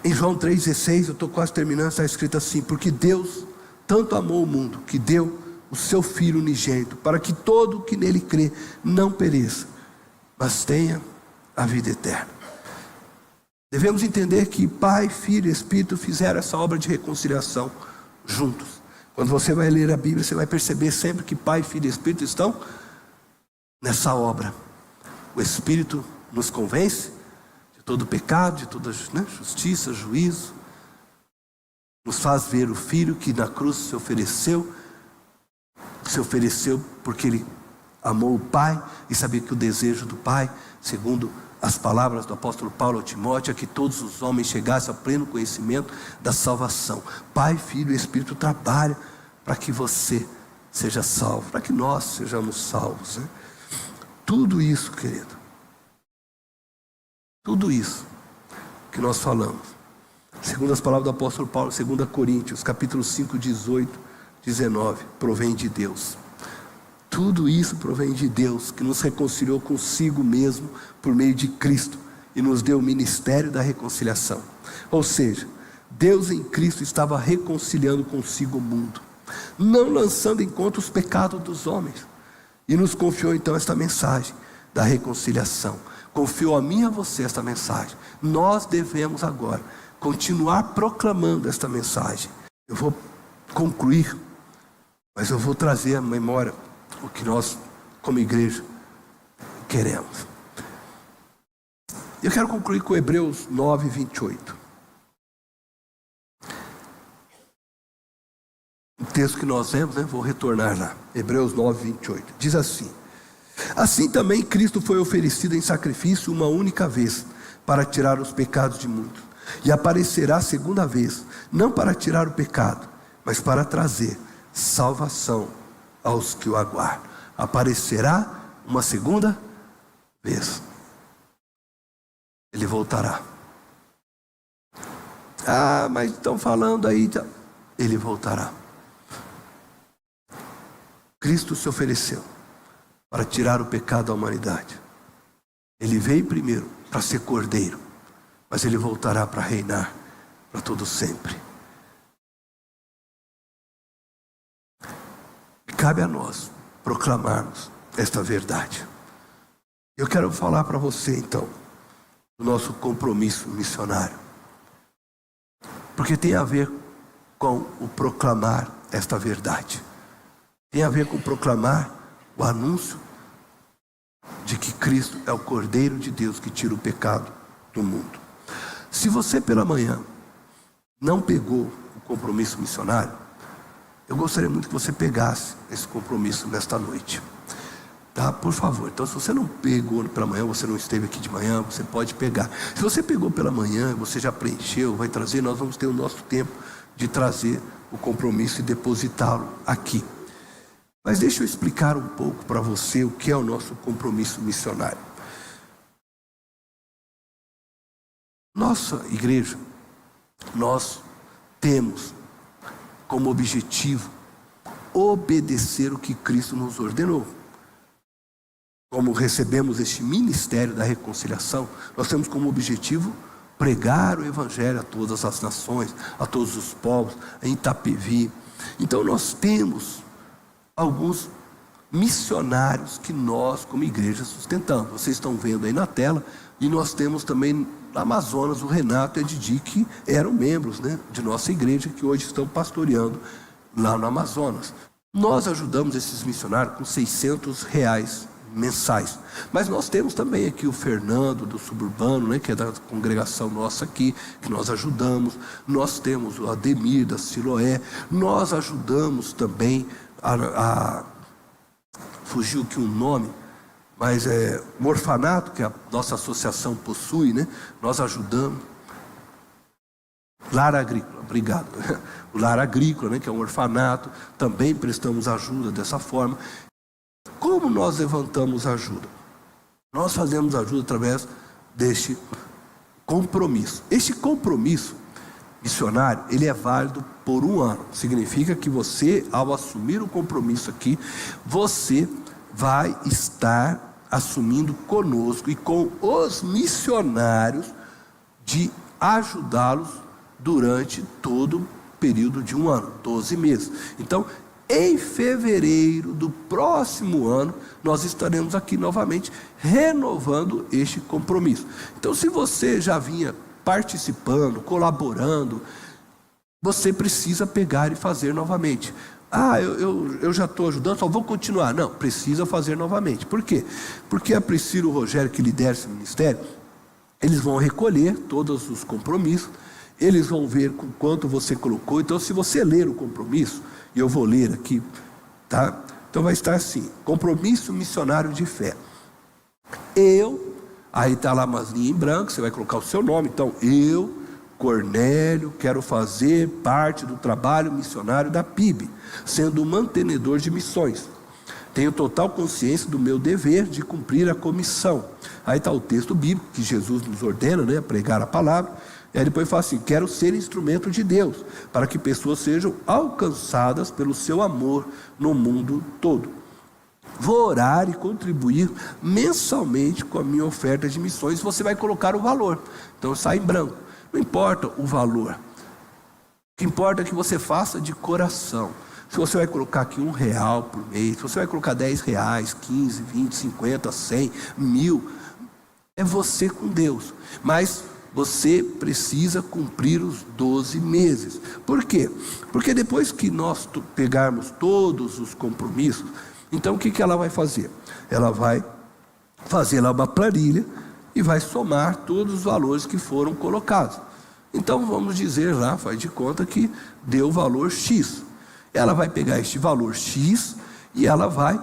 Speaker 1: Em João 3,16, eu estou quase terminando, está escrito assim: porque Deus tanto amou o mundo, que deu o seu Filho unigênito, para que todo o que nele crê não pereça, mas tenha a vida eterna. Devemos entender que Pai, Filho e Espírito fizeram essa obra de reconciliação juntos. Quando você vai ler a Bíblia, você vai perceber sempre que Pai, Filho e Espírito estão nessa obra. O Espírito nos convence de todo pecado, de toda justiça, juízo. Nos faz ver o Filho que na cruz se ofereceu porque Ele amou o Pai e sabia que o desejo do Pai, segundo as palavras do apóstolo Paulo a Timóteo, é que todos os homens chegassem ao pleno conhecimento da salvação. Pai, Filho e Espírito trabalham para que você seja salvo, para que nós sejamos salvos, né? Tudo isso, querido, tudo isso que nós falamos, segundo as palavras do apóstolo Paulo, 2 Coríntios, capítulo 5, 18, 19, provém de Deus. Tudo isso provém de Deus, que nos reconciliou consigo mesmo por meio de Cristo e nos deu o ministério da reconciliação. Ou seja, Deus em Cristo estava reconciliando consigo o mundo, não lançando em conta os pecados dos homens, e nos confiou então esta mensagem da reconciliação. Confiou a mim e a você esta mensagem. Nós devemos agora continuar proclamando esta mensagem. Eu vou concluir, mas eu vou trazer à memória o que nós, como igreja, queremos. Eu quero concluir com Hebreus 9, 28. O texto que nós vemos, vou retornar lá. Hebreus 9, 28. Diz assim: assim também Cristo foi oferecido em sacrifício uma única vez, para tirar os pecados de muitos. E aparecerá segunda vez, não para tirar o pecado, mas para trazer salvação aos que o aguardam. Aparecerá uma segunda vez. Ele voltará. Ah, mas estão falando aí. Ele voltará. Cristo se ofereceu para tirar o pecado da humanidade. Ele veio primeiro para ser cordeiro, mas Ele voltará para reinar para todo sempre. Cabe a nós proclamarmos esta verdade. Eu quero falar para você então do nosso compromisso missionário, porque tem a ver com o proclamar esta verdade, tem a ver com proclamar o anúncio de que Cristo é o Cordeiro de Deus que tira o pecado do mundo. Se você pela manhã não pegou o compromisso missionário, eu gostaria muito que você pegasse esse compromisso nesta noite. Tá? Por favor. Então, se você não pegou pela manhã, você não esteve aqui de manhã, você pode pegar. Se você pegou pela manhã, você já preencheu, vai trazer, nós vamos ter o nosso tempo de trazer o compromisso e depositá-lo aqui. Mas deixa eu explicar um pouco para você o que é o nosso compromisso missionário. Nossa igreja, nós temos como objetivo obedecer o que Cristo nos ordenou. Como recebemos este ministério da reconciliação, nós temos como objetivo pregar o evangelho a todas as nações, a todos os povos, em Itapevi. Então nós temos alguns missionários que nós, como igreja, sustentamos. Vocês estão vendo aí na tela, e nós temos também na Amazonas o Renato e a Didi, que eram membros, né, de nossa igreja, que hoje estão pastoreando lá no Amazonas. Nós ajudamos esses missionários com R$600 mensais. Mas nós temos também aqui o Fernando do Suburbano, né, que é da congregação nossa aqui, que nós ajudamos. Nós temos o Ademir da Siloé. Nós ajudamos também fugiu aqui um nome, mas o orfanato que a nossa associação possui, né? Nós ajudamos. Lar Agrícola, obrigado. O Lar Agrícola, né, que é um orfanato, também prestamos ajuda dessa forma. Como nós levantamos ajuda? Nós fazemos ajuda através deste compromisso. Este compromisso missionário, ele é válido por 1 ano. Significa que você, ao assumir o compromisso aqui, você vai estar assumindo conosco e com os missionários de ajudá-los durante todo o período de 1 ano, 12 meses. Então, em fevereiro do próximo ano, nós estaremos aqui novamente renovando este compromisso. Então, se você já vinha participando, colaborando, você precisa pegar e fazer novamente. Eu já estou ajudando, só vou continuar. Não, precisa fazer novamente. Por quê? Porque a Priscila e o Rogério, que lideram esse ministério, eles vão recolher todos os compromissos, eles vão ver com quanto você colocou. Então, se você ler o compromisso, e eu vou ler aqui, tá? Então vai estar assim: compromisso missionário de fé. Aí está lá umas linhas em branco, você vai colocar o seu nome. Então, eu, Cornélio, quero fazer parte do trabalho missionário da PIB, sendo um mantenedor de missões. Tenho total consciência do meu dever de cumprir a comissão. Aí está o texto bíblico, que Jesus nos ordena, né, a pregar a palavra. E aí depois fala assim: quero ser instrumento de Deus, para que pessoas sejam alcançadas pelo seu amor no mundo todo. Vou orar e contribuir mensalmente com a minha oferta de missões. Você vai colocar o valor. Então sai em branco. Não importa o valor. O que importa é que você faça de coração. Se você vai colocar aqui R$1 por mês, se você vai colocar R$10, 15, 20, 50, 100, 1000, é você com Deus. Mas você precisa cumprir os 12 meses. Por quê? Porque depois que nós pegarmos todos os compromissos, então o que ela vai fazer? Ela vai fazer lá uma planilha e vai somar todos os valores que foram colocados. Então vamos dizer lá, faz de conta que deu o valor X. Ela vai pegar este valor X e ela vai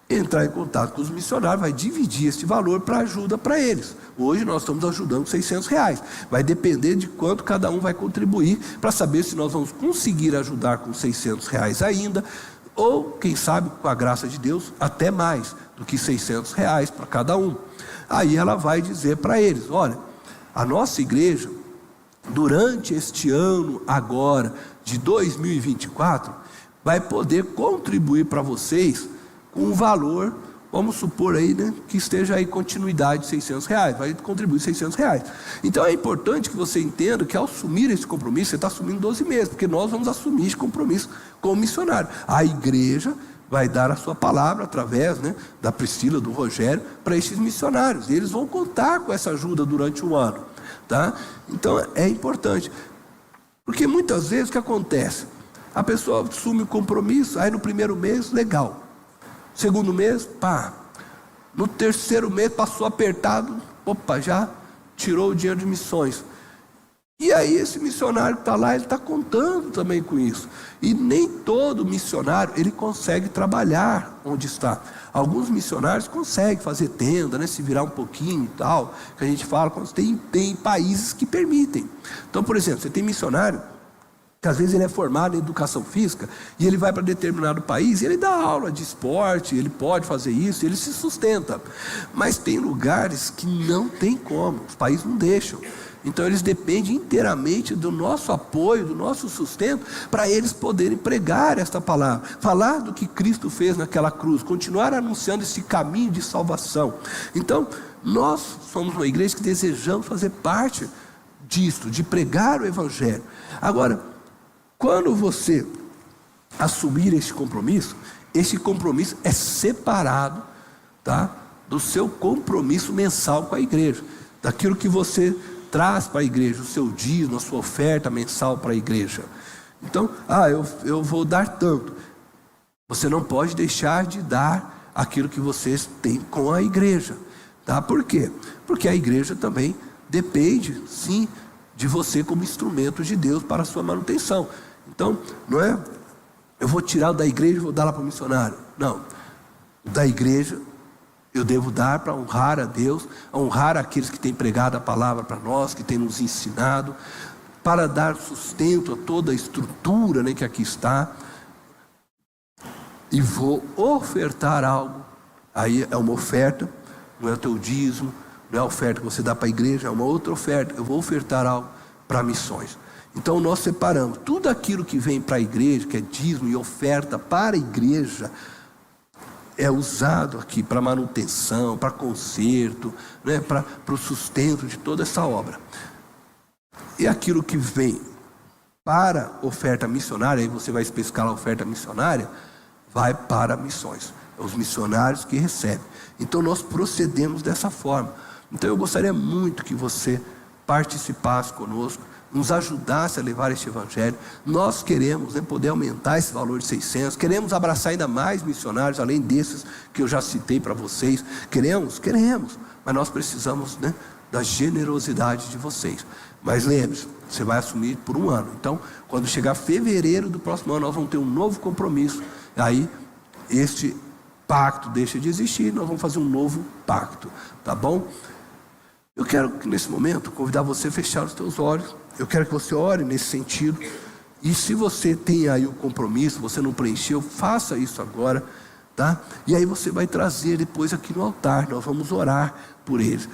Speaker 1: entrar em contato com os missionários, vai dividir este valor para ajuda para eles. Hoje nós estamos ajudando R$600. Vai depender de quanto cada um vai contribuir, para saber se nós vamos conseguir ajudar com R$600 ainda, ou quem sabe, com a graça de Deus, até mais do que R$600 para cada um. Aí ela vai dizer para eles: olha, a nossa igreja, durante este ano agora, de 2024, vai poder contribuir para vocês com um valor, vamos supor aí, né, que esteja aí continuidade de R$600, vai contribuir R$600. Então é importante que você entenda que ao assumir esse compromisso, você está assumindo 12 meses, porque nós vamos assumir esse compromisso como missionário. A igreja vai dar a sua palavra através, né, da Priscila, do Rogério, para esses missionários. E eles vão contar com essa ajuda durante um ano, tá? Então é importante, porque muitas vezes o que acontece? A pessoa assume o compromisso, aí no primeiro mês, legal. Segundo mês, pá. No terceiro mês passou apertado, opa, já tirou o dinheiro de missões. E aí esse missionário que está lá, ele está contando também com isso. E nem todo missionário, ele consegue trabalhar onde está. Alguns missionários conseguem fazer tenda, né, se virar um pouquinho e tal, que a gente fala, tem países que permitem. Então, por exemplo, você tem missionário que às vezes ele é formado em educação física e ele vai para determinado país e ele dá aula de esporte, ele pode fazer isso, ele se sustenta. Mas tem lugares que não tem como, os países não deixam. Então eles dependem inteiramente do nosso apoio, do nosso sustento, para eles poderem pregar esta palavra, falar do que Cristo fez naquela cruz, continuar anunciando esse caminho de salvação. Então, nós somos uma igreja que desejamos fazer parte disso, de pregar o Evangelho. Agora, quando você assumir este compromisso é separado, tá, do seu compromisso mensal com a igreja, daquilo que você traz para a igreja, o seu dízimo, a sua oferta mensal para a igreja. Então, eu vou dar tanto. Você não pode deixar de dar aquilo que vocês têm com a igreja, tá? Por quê? Porque a igreja também depende, sim, de você como instrumento de Deus para a sua manutenção. Então, não é, eu vou tirar da igreja e vou dar lá para o missionário. Não, da igreja eu devo dar para honrar a Deus, honrar aqueles que têm pregado a palavra para nós, que têm nos ensinado, para dar sustento a toda a estrutura, né, que aqui está. E vou ofertar algo. Aí é uma oferta, não é o teu dízimo, não é a oferta que você dá para a igreja, é uma outra oferta. Eu vou ofertar algo para missões. Então nós separamos tudo aquilo que vem para a igreja, que é dízimo e oferta para a igreja, é usado aqui para manutenção, para conserto, né, para o sustento de toda essa obra. E aquilo que vem para oferta missionária, aí você vai especificar a oferta missionária, vai para missões. É os missionários que recebem. Então nós procedemos dessa forma. Então eu gostaria muito que você participasse conosco, nos ajudasse a levar este evangelho. Nós queremos, né, poder aumentar esse valor de 600, queremos abraçar ainda mais missionários, além desses que eu já citei para vocês. Queremos, mas nós precisamos, né, da generosidade de vocês. Mas lembre-se, você vai assumir por 1 ano. Então, quando chegar fevereiro do próximo ano, nós vamos ter um novo compromisso. Aí, este pacto deixa de existir, nós vamos fazer um novo pacto, tá bom? Eu quero que nesse momento convidar você a fechar os teus olhos. Eu quero que você ore nesse sentido. E se você tem aí o compromisso, você não preencheu, faça isso agora, tá? E aí você vai trazer depois aqui no altar, nós vamos orar por eles.